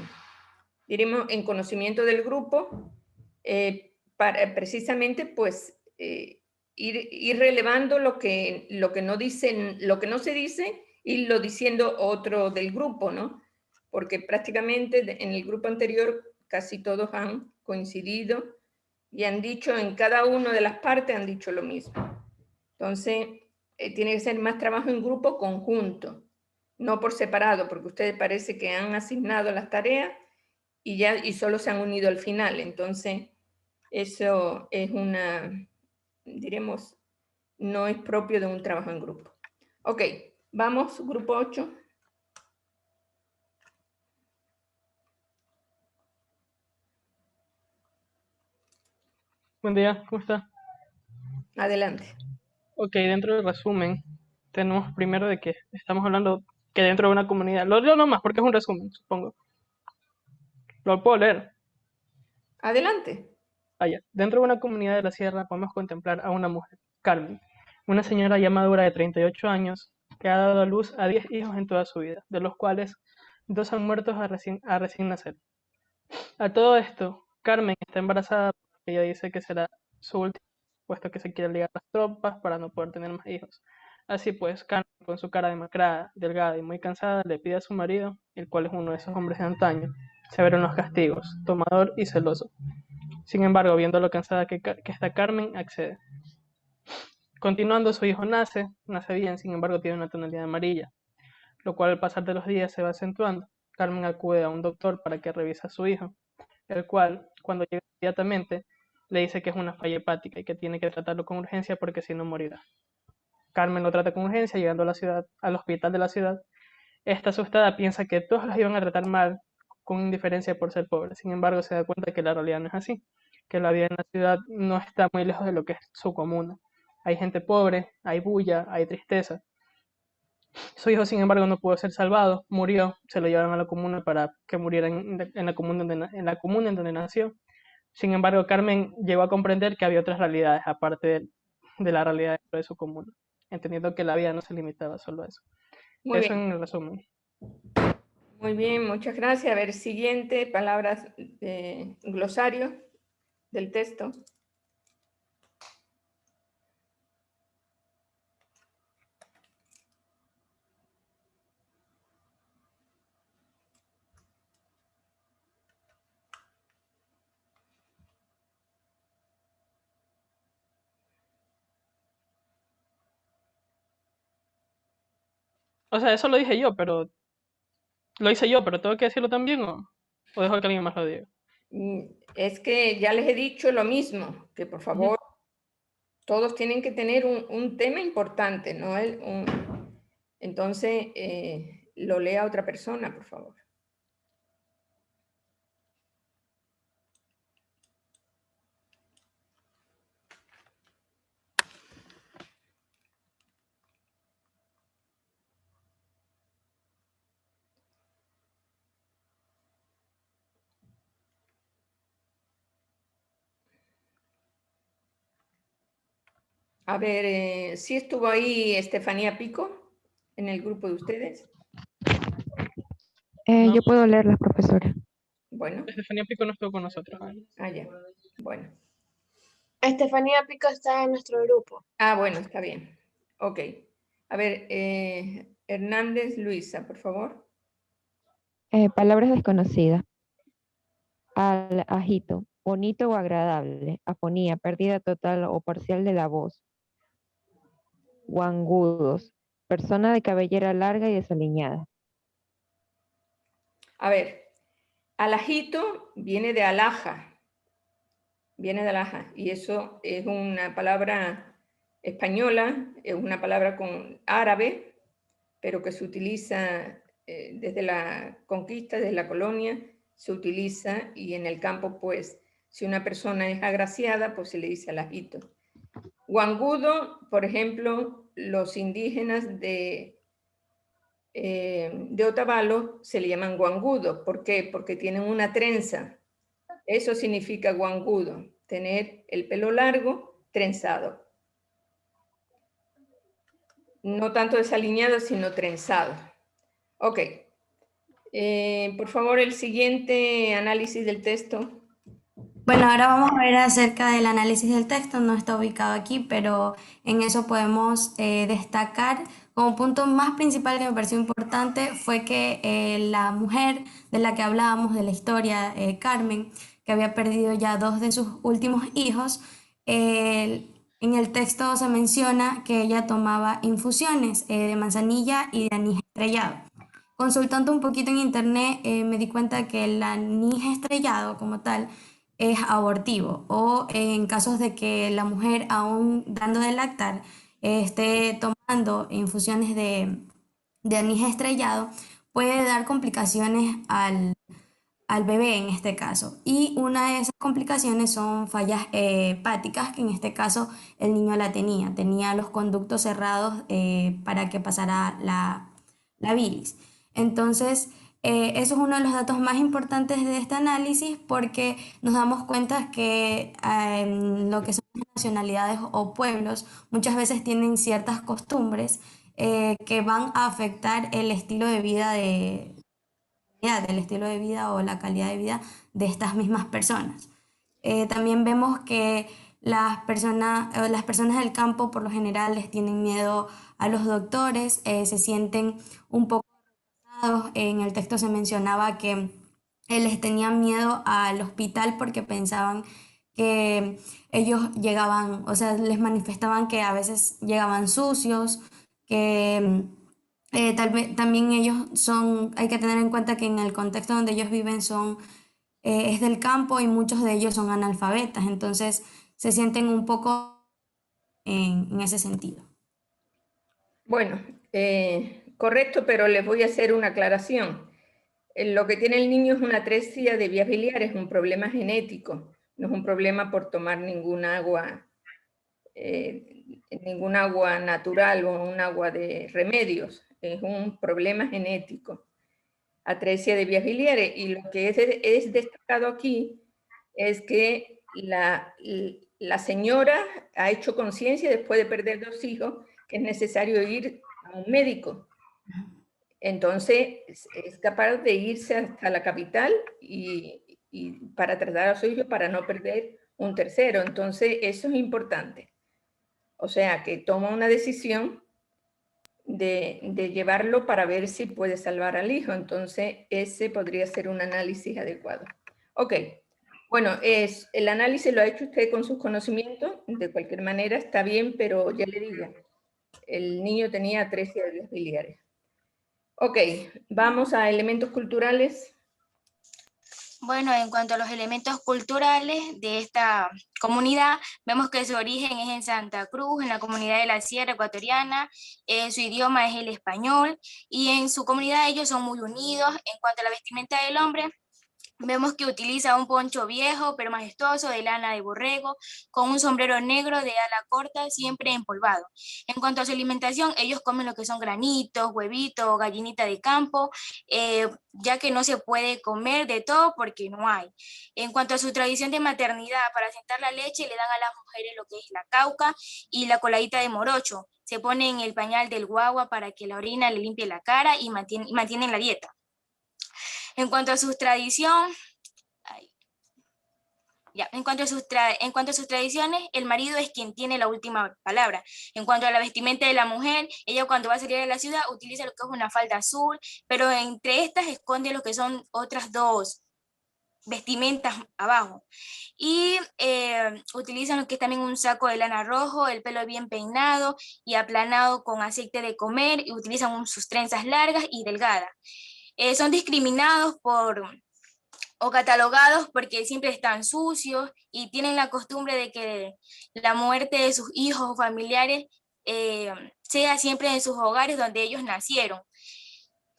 diremos, en conocimiento del grupo, para precisamente, pues, ir relevando lo que no dicen, lo que no se dice, y lo diciendo otro del grupo, ¿no? Porque prácticamente en el grupo anterior casi todos han coincidido y han dicho, en cada una de las partes han dicho lo mismo. Entonces, tiene que ser más trabajo en grupo conjunto, no por separado, porque ustedes parece que han asignado las tareas y solo se han unido al final. Entonces, eso es una, diremos, no es propio de un trabajo en grupo. Ok, vamos, grupo 8. Buen día, ¿cómo está? Adelante. Ok, dentro del resumen, tenemos primero de que estamos hablando que dentro de una comunidad, lo leo nomás porque es un resumen, supongo. Lo puedo leer. Adelante. Allá. Dentro de una comunidad de la sierra podemos contemplar a una mujer, Carmen, una señora ya madura de 38 años, que ha dado a luz a 10 hijos en toda su vida, de los cuales 2 han muerto a recién nacer. A todo esto, Carmen está embarazada porque ella dice que será su última, puesto que se quiere ligar a las tropas para no poder tener más hijos. Así pues, Carmen, con su cara demacrada, delgada y muy cansada, le pide a su marido, el cual es uno de esos hombres de antaño, severos en los castigos, tomador y celoso. Sin embargo, viendo lo cansada que está Carmen, accede. Continuando, su hijo nace bien, sin embargo tiene una tonalidad amarilla, lo cual al pasar de los días se va acentuando. Carmen acude a un doctor para que revise a su hijo, el cual, cuando llega inmediatamente, le dice que es una falla hepática y que tiene que tratarlo con urgencia porque si no morirá. Carmen lo trata con urgencia, llegando a la ciudad, al hospital de la ciudad. Esta asustada piensa que todos los iban a tratar mal, con indiferencia por ser pobres. Sin embargo, se da cuenta que la realidad no es así, que la vida en la ciudad no está muy lejos de lo que es su comuna. Hay gente pobre, hay bulla, hay tristeza. Su hijo, sin embargo, no pudo ser salvado, murió, se lo llevaron a la comuna para que muriera en la comuna en donde nació. Sin embargo, Carmen llegó a comprender que había otras realidades aparte de la realidad dentro de su comuna, entendiendo que la vida no se limitaba solo a eso. Muy eso bien. en el resumen. Muy bien, muchas gracias. A ver, siguiente, palabras, glosario del texto. O sea, eso lo dije yo, pero lo hice yo, pero tengo que decirlo también o dejo que alguien más lo diga. Es que ya les he dicho lo mismo, que por favor, todos tienen que tener un tema importante, ¿no? Entonces, lo lea otra persona, por favor. A ver, ¿sí estuvo ahí Estefanía Pico en el grupo de ustedes? No. Yo puedo leerlas, profesora. Bueno. Estefanía Pico no estuvo con nosotros. Ah, ya. Bueno. Estefanía Pico está en nuestro grupo. Ah, bueno, está bien. Ok. A ver, Hernández Luisa, por favor. Palabras desconocidas. Al ajito, bonito o agradable. Afonía, pérdida total o parcial de la voz. Guangudos, persona de cabellera larga y desaliñada. A ver, alajito viene de alhaja. Viene de alhaja. Y eso es una palabra española, es una palabra con árabe, pero que se utiliza desde la conquista, desde la colonia, se utiliza, y en el campo, pues, si una persona es agraciada, pues se le dice alajito. Guangudo, por ejemplo, los indígenas de Otavalo se le llaman guangudo. ¿Por qué? Porque tienen una trenza. Eso significa guangudo, tener el pelo largo, trenzado. No tanto desaliñado, sino trenzado. Ok. Por favor, el siguiente análisis del texto. Bueno, ahora vamos a ver acerca del análisis del texto, no está ubicado aquí, pero en eso podemos destacar como punto más principal que me pareció importante fue que la mujer de la que hablábamos de la historia, Carmen, que había perdido ya 2 de sus últimos hijos, en el texto se menciona que ella tomaba infusiones de manzanilla y de anís estrellado. Consultando un poquito en internet me di cuenta que el anís estrellado como tal es abortivo, o en casos de que la mujer aún dando de lactar esté tomando infusiones de anís estrellado, puede dar complicaciones al bebé en este caso. Y una de esas complicaciones son fallas hepáticas, que en este caso el niño la tenía los conductos cerrados para que pasara la bilis. Entonces, eso es uno de los datos más importantes de este análisis porque nos damos cuenta que lo que son nacionalidades o pueblos muchas veces tienen ciertas costumbres que van a afectar el estilo de vida del estilo de vida o la calidad de vida de estas mismas personas. También vemos que las personas del campo por lo general les tienen miedo a los doctores, se sienten un poco retrasados. En el texto se mencionaba que les tenían miedo al hospital porque pensaban que ellos llegaban, o sea, les manifestaban que a veces llegaban sucios, que también ellos hay que tener en cuenta que en el contexto donde ellos viven es del campo y muchos de ellos son analfabetas, entonces se sienten un poco en ese sentido. Bueno, correcto, pero les voy a hacer una aclaración. Lo que tiene el niño es una atresia de vías biliares, un problema genético, no es un problema por tomar ningún agua natural o un agua de remedios, es un problema genético, atresia de vías biliares. Y lo que es destacado aquí es que la señora ha hecho conciencia después de perder 2 hijos que es necesario ir a un médico. Entonces es capaz de irse hasta la capital y para tratar a su hijo para no perder un tercero. Entonces eso es importante. O sea, que toma una decisión de llevarlo para ver si puede salvar al hijo. Entonces, ese podría ser un análisis adecuado. Ok, bueno, el análisis lo ha hecho usted con sus conocimientos. De cualquier manera, está bien, pero ya le digo, el niño tenía atresia de vías biliares. Ok, vamos a elementos culturales. Bueno, en cuanto a los elementos culturales de esta comunidad, vemos que su origen es en Santa Cruz, en la comunidad de la Sierra Ecuatoriana, su idioma es el español y en su comunidad ellos son muy unidos. En cuanto a la vestimenta del hombre, vemos que utiliza un poncho viejo pero majestuoso de lana de borrego, con un sombrero negro de ala corta, siempre empolvado. En cuanto a su alimentación, ellos comen lo que son granitos, huevitos, gallinita de campo, ya que no se puede comer de todo porque no hay. En cuanto a su tradición de maternidad, para sentar la leche le dan a las mujeres lo que es la cauca y la coladita de morocho. Se pone en el pañal del guagua para que la orina le limpie la cara y mantienen la dieta. En cuanto a sus tradiciones, el marido es quien tiene la última palabra. En cuanto a la vestimenta de la mujer, ella cuando va a salir de la ciudad utiliza lo que es una falda azul, pero entre estas esconde lo que son otras 2 vestimentas abajo. Y utilizan lo que es también un saco de lana rojo, el pelo bien peinado y aplanado con aceite de comer, y utilizan sus trenzas largas y delgadas. Son discriminados o catalogados porque siempre están sucios y tienen la costumbre de que la muerte de sus hijos o familiares sea siempre en sus hogares donde ellos nacieron.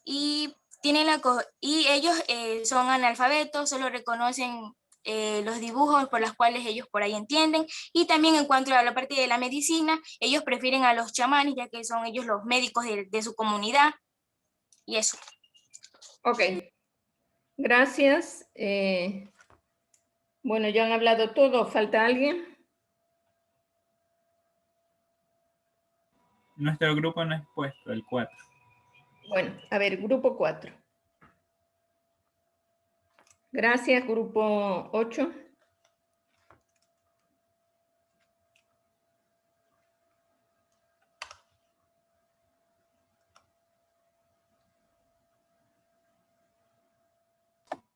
Y ellos son analfabetos, solo reconocen los dibujos por los cuales ellos por ahí entienden. Y también en cuanto a la parte de la medicina, ellos prefieren a los chamanes, ya que son ellos los médicos de su comunidad. Y eso. Ok, gracias. Bueno, ya han hablado todos. ¿Falta alguien? Nuestro grupo no es puesto, el 4. Bueno, a ver, grupo 4. Gracias, grupo 8.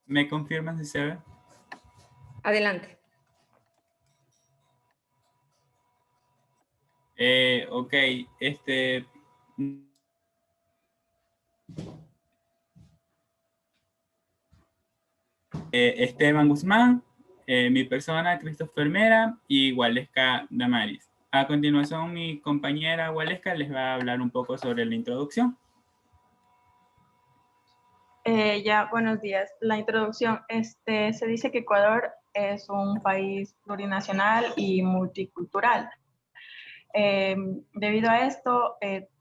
¿Me confirman si se ve? Adelante. Ok, Esteban Guzmán, mi persona, Christopher Mera y Waleska Damaris. A continuación, mi compañera Waleska les va a hablar un poco sobre la introducción. Buenos días. La introducción, se dice que Ecuador es un país plurinacional y multicultural. Debido a esto,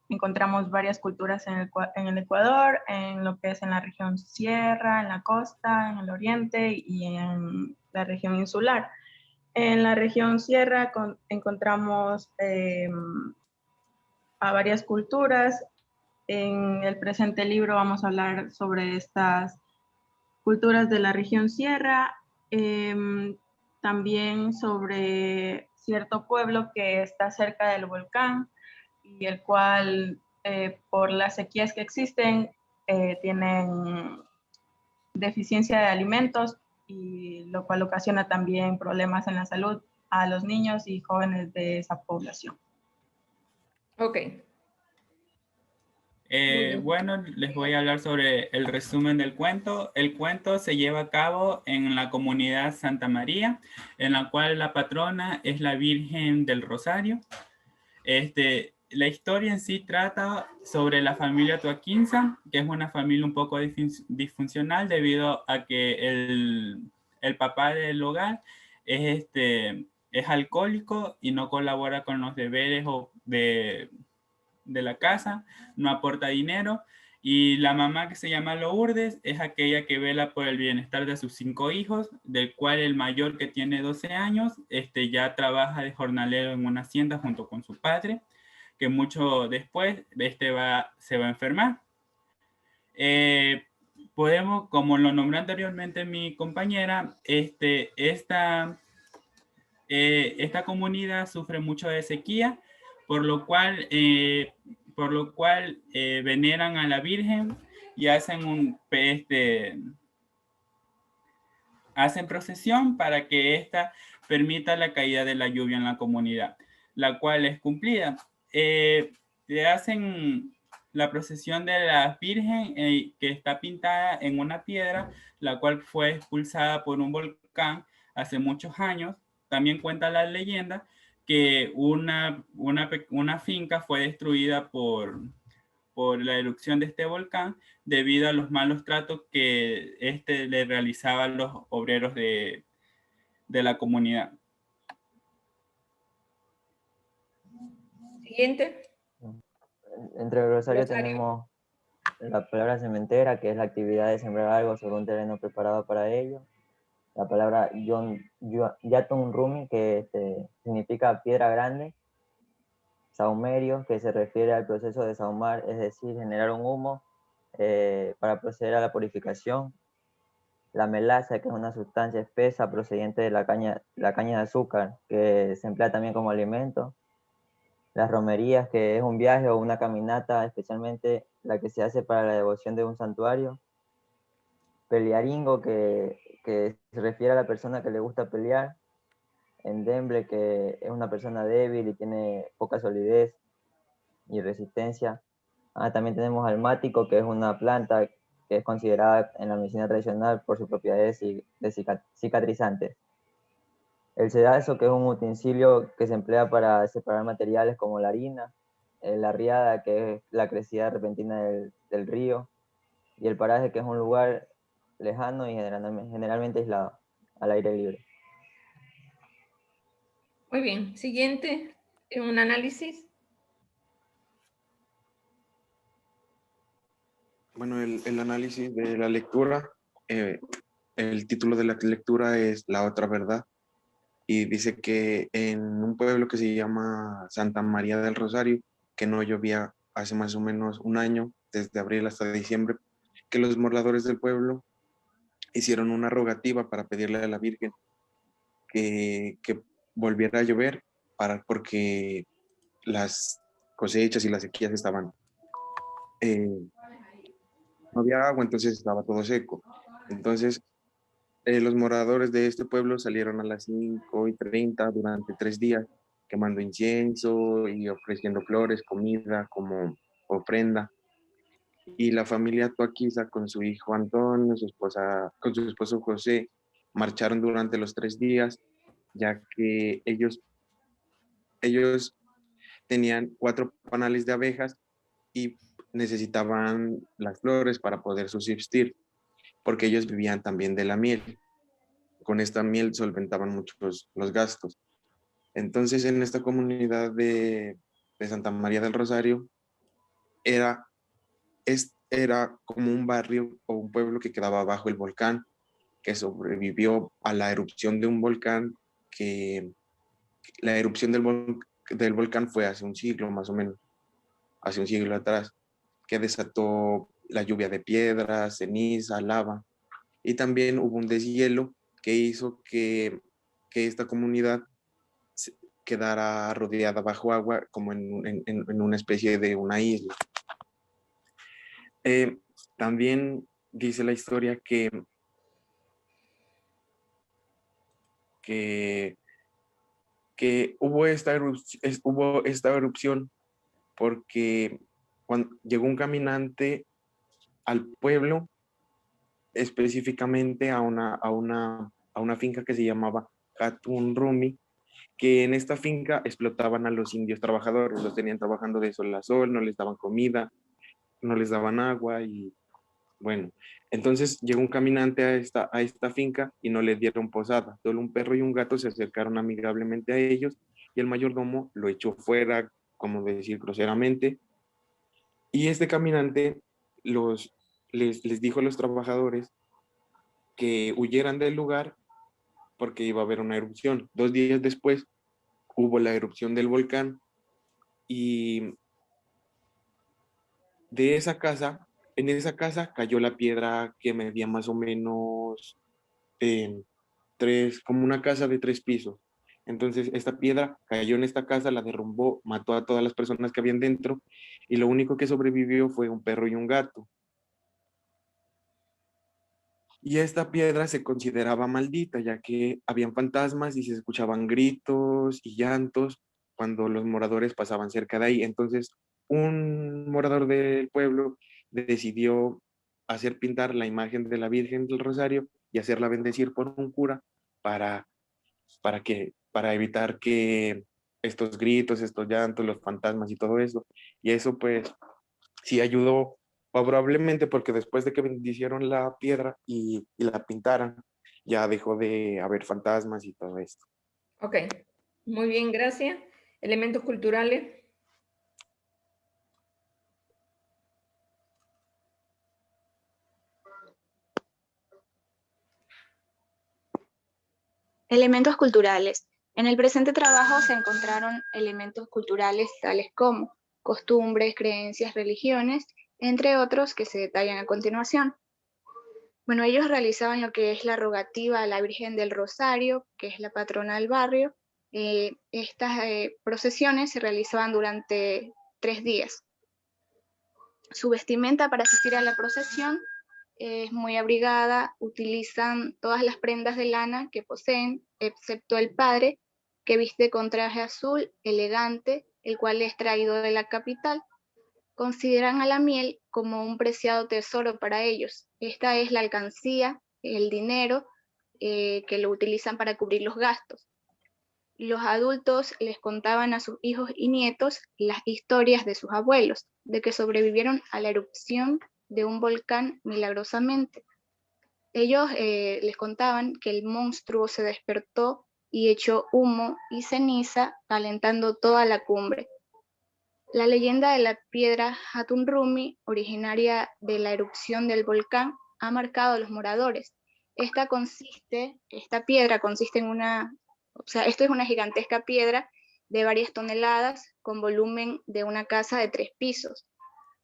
encontramos varias culturas en el Ecuador, en lo que es en la región sierra, en la costa, en el oriente y en la región insular. En la región sierra encontramos a varias culturas. En el presente libro vamos a hablar sobre estas culturas de la región sierra, también sobre cierto pueblo que está cerca del volcán y el cual por las sequías que existen tienen deficiencia de alimentos, y lo cual ocasiona también problemas en la salud a los niños y jóvenes de esa población. Ok. Bueno, les voy a hablar sobre el resumen del cuento. El cuento se lleva a cabo en la comunidad Santa María, en la cual la patrona es la Virgen del Rosario. La historia en sí trata sobre la familia Toaquinza, que es una familia un poco disfuncional debido a que el papá del hogar es alcohólico y no colabora con los deberes de la casa, no aporta dinero, y la mamá, que se llama Lourdes, es aquella que vela por el bienestar de sus 5 hijos, del cual el mayor, que tiene 12 años, ya trabaja de jornalero en una hacienda junto con su padre, que mucho después se va a enfermar. Podemos, como lo nombré anteriormente mi compañera, esta comunidad sufre mucho de sequía, por lo cual veneran a la Virgen y hacen hacen procesión para que ésta permita la caída de la lluvia en la comunidad, la cual es cumplida. Le hacen la procesión de la Virgen, que está pintada en una piedra, la cual fue expulsada por un volcán hace muchos años. También cuenta la leyenda que una finca fue destruida por la erupción de este volcán debido a los malos tratos que le realizaba a los obreros de la comunidad. Siguiente. Entre Rosario tenemos la palabra cementera, que es la actividad de sembrar algo sobre un terreno preparado para ello. La palabra Yatun Rumi, que significa piedra grande. Saumerio, que se refiere al proceso de saumar, es decir, generar un humo para proceder a la purificación. La melaza, que es una sustancia espesa procedente de la caña de azúcar, que se emplea también como alimento. Las romerías, que es un viaje o una caminata, especialmente la que se hace para la devoción de un santuario. Pelearingo, que se refiere a la persona que le gusta pelear. Endemble, que es una persona débil y tiene poca solidez y resistencia. También tenemos almático, que es una planta que es considerada en la medicina tradicional por sus propiedades cicatrizantes. El sedazo, que es un utensilio que se emplea para separar materiales como la harina. la riada, que es la crecida repentina del río, y el paraje, que es un lugar lejano y generalmente aislado, al aire libre. Muy bien. Siguiente, un análisis. Bueno, el análisis de la lectura, el título de la lectura es La otra verdad, y dice que en un pueblo que se llama Santa María del Rosario, que no llovía hace más o menos un año, desde abril hasta diciembre, que los moradores del pueblo hicieron una rogativa para pedirle a la Virgen que volviera a llover porque las cosechas y las sequías estaban, no había agua, entonces estaba todo seco. Entonces los moradores de este pueblo salieron a las 5:30 durante 3 días, quemando incienso y ofreciendo flores, comida como ofrenda. Y la familia Toaquiza con su hijo Antonio, con su esposo José, marcharon durante los 3 días, ya que ellos tenían 4 panales de abejas y necesitaban las flores para poder subsistir, porque ellos vivían también de la miel. Con esta miel solventaban muchos los gastos. Entonces, en esta comunidad de Santa María del Rosario, era como un barrio o un pueblo que quedaba bajo el volcán, que sobrevivió a la erupción de un volcán, que la erupción del volcán fue hace un siglo más o menos, hace un siglo atrás, que desató la lluvia de piedras, ceniza, lava, y también hubo un deshielo que hizo que esta comunidad quedara rodeada bajo agua como en una especie de una isla. También dice la historia que hubo esta erupción porque cuando llegó un caminante al pueblo, específicamente a una finca que se llamaba Hatun Rumi, que en esta finca explotaban a los indios trabajadores, los tenían trabajando de sol a sol, no les daban comida, no les daban agua y bueno, entonces llegó un caminante a esta finca y no les dieron posada. Solo un perro y un gato se acercaron amigablemente a ellos y el mayordomo lo echó fuera, como decir groseramente, y este caminante les dijo a los trabajadores que huyeran del lugar porque iba a haber una erupción. 2 días después hubo la erupción del volcán y en esa casa cayó la piedra que medía más o menos como una casa de 3 pisos. Entonces esta piedra cayó en esta casa, la derrumbó, mató a todas las personas que habían dentro y lo único que sobrevivió fue un perro y un gato. Y esta piedra se consideraba maldita, ya que habían fantasmas y se escuchaban gritos y llantos cuando los moradores pasaban cerca de ahí. Entonces, un morador del pueblo decidió hacer pintar la imagen de la Virgen del Rosario y hacerla bendecir por un cura para evitar que estos gritos, estos llantos, los fantasmas y todo eso. Y eso pues sí ayudó favorablemente porque después de que bendicieron la piedra y la pintaran, ya dejó de haber fantasmas y todo esto. Ok, muy bien, gracias. Elementos culturales. Elementos culturales. En el presente trabajo se encontraron elementos culturales tales como costumbres, creencias, religiones, entre otros que se detallan a continuación. Bueno, ellos realizaban lo que es la rogativa a la Virgen del Rosario, que es la patrona del barrio. Estas procesiones se realizaban durante 3 días. Su vestimenta para asistir a la procesión es muy abrigada, utilizan todas las prendas de lana que poseen, excepto el padre, que viste con traje azul, elegante, el cual es traído de la capital. Consideran a la miel como un preciado tesoro para ellos. Esta es la alcancía, el dinero que lo utilizan para cubrir los gastos. Los adultos les contaban a sus hijos y nietos las historias de sus abuelos, de que sobrevivieron a la erupción de un volcán milagrosamente. Ellos les contaban que el monstruo se despertó y echó humo y ceniza, calentando toda la cumbre. La leyenda de la piedra Hatun Rumi, originaria de la erupción del volcán, ha marcado a los moradores. Esta piedra consiste en esto es una gigantesca piedra de varias toneladas con volumen de una casa de 3 pisos.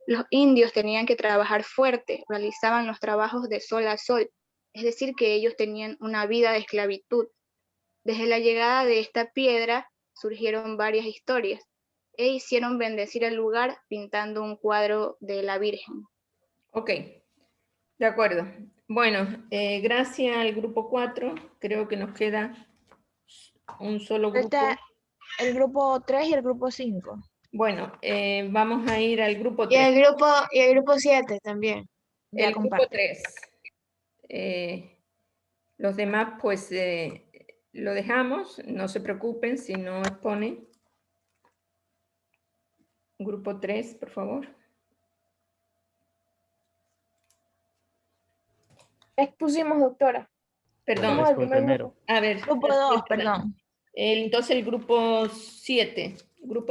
Los indios tenían que trabajar fuerte, realizaban los trabajos de sol a sol, es decir, que ellos tenían una vida de esclavitud. Desde la llegada de esta piedra surgieron varias historias e hicieron bendecir el lugar pintando un cuadro de la Virgen. Ok, de acuerdo. Bueno, gracias al grupo 4, creo que nos queda un solo grupo. El grupo 3 y el grupo 5. Bueno, vamos a ir al grupo 3. Y el grupo 7 también. Ya el grupo 3. Los demás, pues, lo dejamos. No se preocupen si no exponen. Grupo 3, por favor. Expusimos, doctora. Perdón. El primero. A ver. Grupo 2, perdón. Entonces el grupo 7.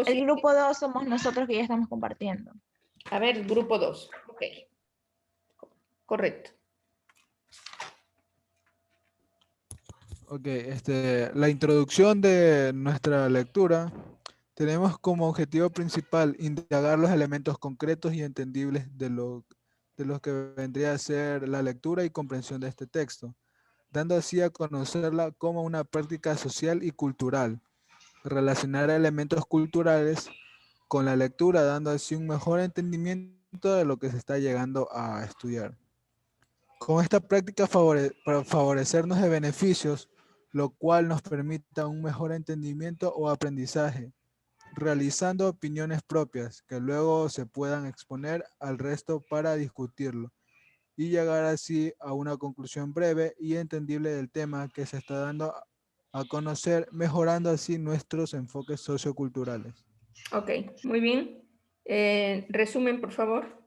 El grupo 2 somos nosotros que ya estamos compartiendo. A ver, grupo 2. Ok. Correcto. Ok, la introducción de nuestra lectura tenemos como objetivo principal indagar los elementos concretos y entendibles de los que vendría a ser la lectura y comprensión de este texto, dando así a conocerla como una práctica social y cultural. Relacionar elementos culturales con la lectura, dando así un mejor entendimiento de lo que se está llegando a estudiar. Con esta práctica para favorecernos de beneficios, lo cual nos permita un mejor entendimiento o aprendizaje, realizando opiniones propias que luego se puedan exponer al resto para discutirlo y llegar así a una conclusión breve y entendible del tema que se está dando a conocer, mejorando así nuestros enfoques socioculturales. Ok, muy bien. Resumen, por favor.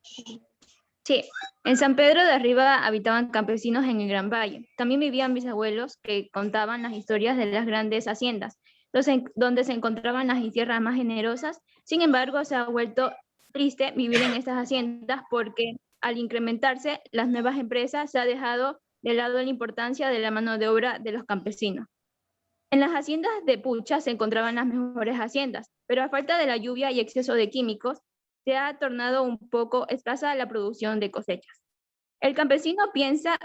Sí, en San Pedro de Arriba habitaban campesinos en el Gran Valle. También vivían bisabuelos que contaban las historias de las grandes haciendas, donde se encontraban las tierras más generosas. Sin embargo, se ha vuelto triste vivir en estas haciendas porque al incrementarse las nuevas empresas se ha dejado de lado la importancia de la mano de obra de los campesinos. En las haciendas de Pucha se encontraban las mejores haciendas, pero a falta de la lluvia y exceso de químicos, se ha tornado un poco escasa la producción de cosechas. El campesino piensa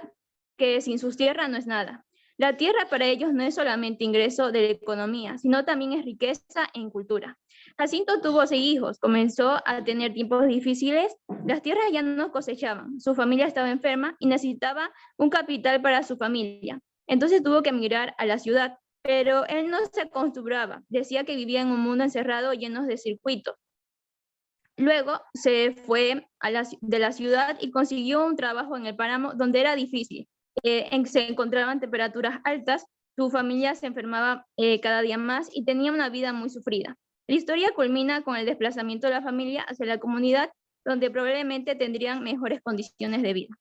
que sin sus tierras no es nada. La tierra para ellos no es solamente ingreso de la economía, sino también es riqueza en cultura. Jacinto tuvo 6 hijos, comenzó a tener tiempos difíciles, las tierras ya no cosechaban, su familia estaba enferma y necesitaba un capital para su familia. Entonces tuvo que emigrar a la ciudad, pero él no se acostumbraba, decía que vivía en un mundo encerrado lleno de circuitos. Luego se fue de la ciudad y consiguió un trabajo en el páramo donde era difícil. Se encontraban temperaturas altas, su familia se enfermaba cada día más y tenía una vida muy sufrida. La historia culmina con el desplazamiento de la familia hacia la comunidad, donde probablemente tendrían mejores condiciones de vida.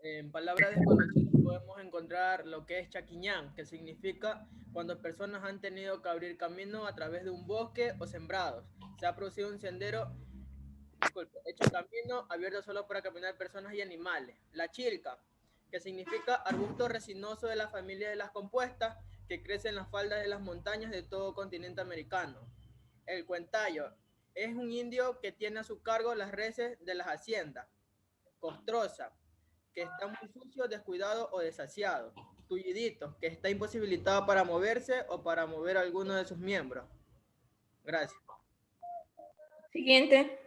En palabras desconocidas podemos encontrar lo que es chaquiñán, que significa cuando personas han tenido que abrir camino a través de un bosque o sembrados. Se ha producido un sendero, hecho camino abierto solo para caminar personas y animales. La chilca, que significa arbusto resinoso de la familia de las compuestas, que crece en las faldas de las montañas de todo continente americano. El cuentayo es un indio que tiene a su cargo las reses de las haciendas. Costrosa, que está muy sucio, descuidado o desasiado. Tullidito, que está imposibilitado para moverse o para mover a alguno de sus miembros. Gracias. Siguiente.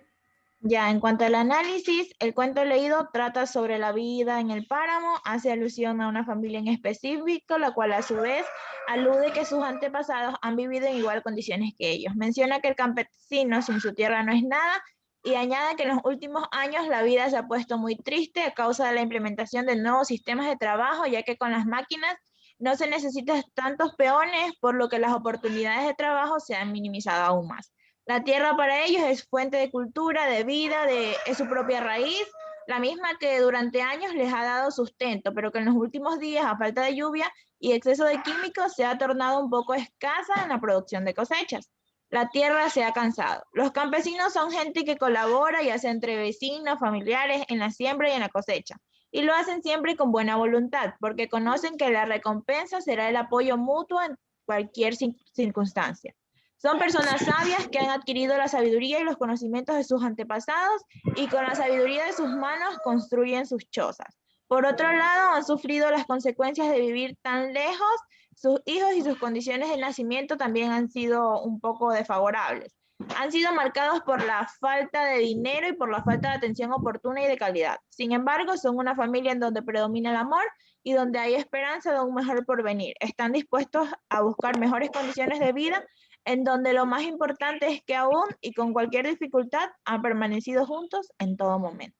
Ya, en cuanto al análisis, el cuento leído trata sobre la vida en el páramo, hace alusión a una familia en específico, la cual a su vez alude que sus antepasados han vivido en igual condiciones que ellos. Menciona que el campesino sin su tierra no es nada y añade que en los últimos años la vida se ha puesto muy triste a causa de la implementación de nuevos sistemas de trabajo, ya que con las máquinas no se necesitan tantos peones, por lo que las oportunidades de trabajo se han minimizado aún más. La tierra para ellos es fuente de cultura, de vida, es su propia raíz, la misma que durante años les ha dado sustento, pero que en los últimos días, a falta de lluvia y exceso de químicos, se ha tornado un poco escasa en la producción de cosechas. La tierra se ha cansado. Los campesinos son gente que colabora, ya sea entre vecinos, familiares, en la siembra y en la cosecha. Y lo hacen siempre con buena voluntad, porque conocen que la recompensa será el apoyo mutuo en cualquier circunstancia. Son personas sabias que han adquirido la sabiduría y los conocimientos de sus antepasados y con la sabiduría de sus manos construyen sus chozas. Por otro lado, han sufrido las consecuencias de vivir tan lejos. Sus hijos y sus condiciones de nacimiento también han sido un poco desfavorables. Han sido marcados por la falta de dinero y por la falta de atención oportuna y de calidad. Sin embargo, son una familia en donde predomina el amor y donde hay esperanza de un mejor porvenir. Están dispuestos a buscar mejores condiciones de vida, en donde lo más importante es que aún y con cualquier dificultad han permanecido juntos en todo momento.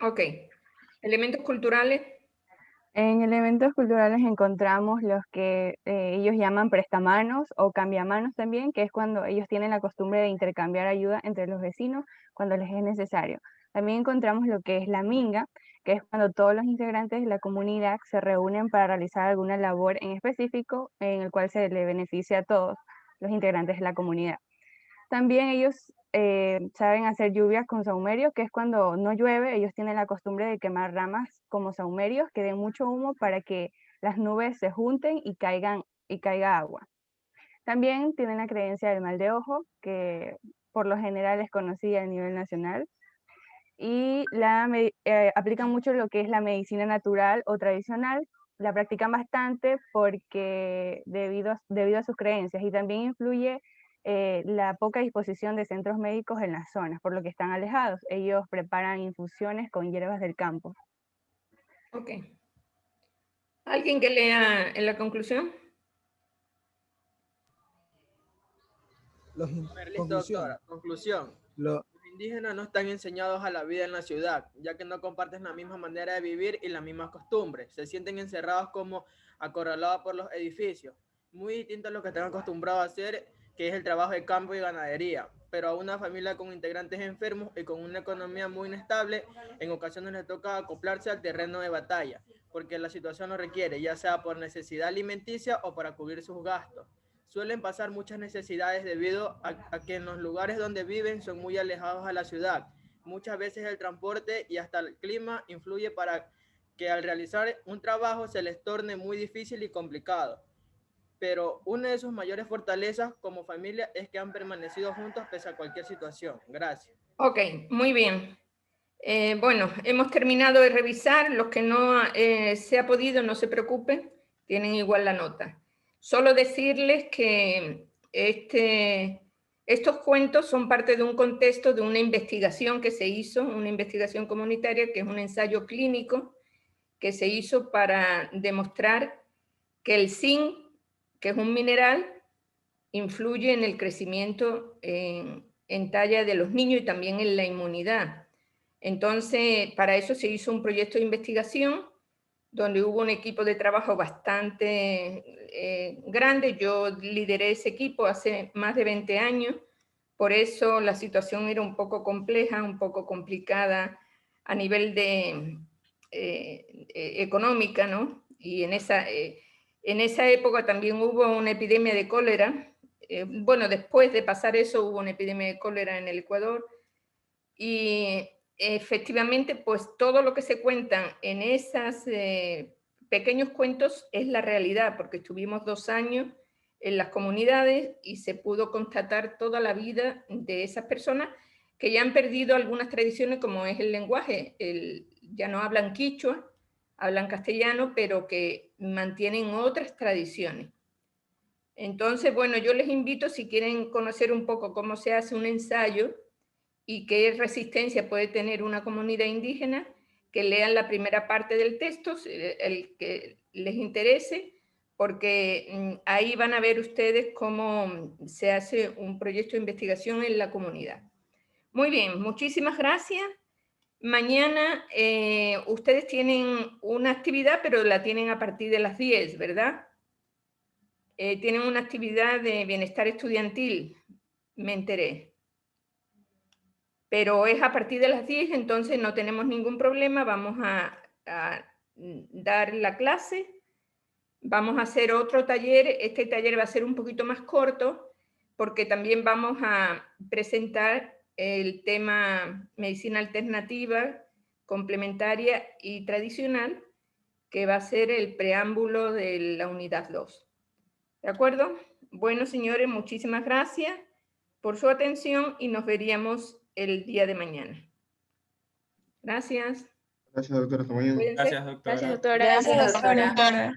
Ok. Elementos culturales. En elementos culturales encontramos los que ellos llaman prestamanos o cambiamanos también, que es cuando ellos tienen la costumbre de intercambiar ayuda entre los vecinos cuando les es necesario. También encontramos lo que es la minga, que es cuando todos los integrantes de la comunidad se reúnen para realizar alguna labor en específico en el cual se le beneficia a todos los integrantes de la comunidad. También ellos saben hacer lluvias con saumerios, que es cuando no llueve, ellos tienen la costumbre de quemar ramas como saumerios que den mucho humo para que las nubes se junten y caiga agua. También tienen la creencia del mal de ojo, que por lo general es conocida a nivel nacional, y aplican mucho lo que es la medicina natural o tradicional. La practican bastante porque debido a sus creencias, y también influye la poca disposición de centros médicos en las zonas, por lo que están alejados. Ellos preparan infusiones con hierbas del campo. Ok. ¿Alguien que lea en la conclusión? Listo, doctora. Conclusión. Los indígenas no están enseñados a la vida en la ciudad, ya que no comparten la misma manera de vivir y las mismas costumbres. Se sienten encerrados como acorralados por los edificios. Muy distinto a lo que están acostumbrados a hacer, que es el trabajo de campo y ganadería. Pero a una familia con integrantes enfermos y con una economía muy inestable, en ocasiones les toca acoplarse al terreno de batalla, porque la situación lo requiere, ya sea por necesidad alimenticia o para cubrir sus gastos. Suelen pasar muchas necesidades debido a que en los lugares donde viven son muy alejados a la ciudad. Muchas veces el transporte y hasta el clima influye para que al realizar un trabajo se les torne muy difícil y complicado. Pero una de sus mayores fortalezas como familia es que han permanecido juntos pese a cualquier situación. Gracias. Ok, muy bien. Bueno, hemos terminado de revisar. Los que no se ha podido, no se preocupen, tienen igual la nota. Solo decirles que estos cuentos son parte de un contexto de una investigación que se hizo, una investigación comunitaria, que es un ensayo clínico que se hizo para demostrar que el zinc, que es un mineral, influye en el crecimiento en talla de los niños y también en la inmunidad. Entonces, para eso se hizo un proyecto de investigación donde hubo un equipo de trabajo bastante grande. Yo lideré ese equipo hace más de 20 años, por eso la situación era un poco compleja, un poco complicada a nivel de económica, ¿no? Y en esa época también hubo una epidemia de cólera. Bueno, después de pasar eso hubo una epidemia de cólera en el Ecuador y efectivamente, pues todo lo que se cuentan en esos pequeños cuentos es la realidad, porque estuvimos 2 años en las comunidades y se pudo constatar toda la vida de esas personas que ya han perdido algunas tradiciones, como es el lenguaje. Ya no hablan quichua, hablan castellano, pero que mantienen otras tradiciones. Entonces, bueno, yo les invito, si quieren conocer un poco cómo se hace un ensayo y qué resistencia puede tener una comunidad indígena, que lean la primera parte del texto, el que les interese, porque ahí van a ver ustedes cómo se hace un proyecto de investigación en la comunidad. Muy bien, muchísimas gracias. Mañana ustedes tienen una actividad, pero la tienen a partir de las 10, ¿verdad? Tienen una actividad de bienestar estudiantil, me enteré. Pero es a partir de las 10, entonces no tenemos ningún problema. Vamos a dar la clase. Vamos a hacer otro taller. Este taller va a ser un poquito más corto porque también vamos a presentar el tema medicina alternativa, complementaria y tradicional, que va a ser el preámbulo de la unidad 2. ¿De acuerdo? Bueno, señores, muchísimas gracias por su atención y nos veríamos el día de mañana. Gracias. Gracias, doctora. Hasta mañana. Cuídense. Gracias, doctora. Gracias, doctora.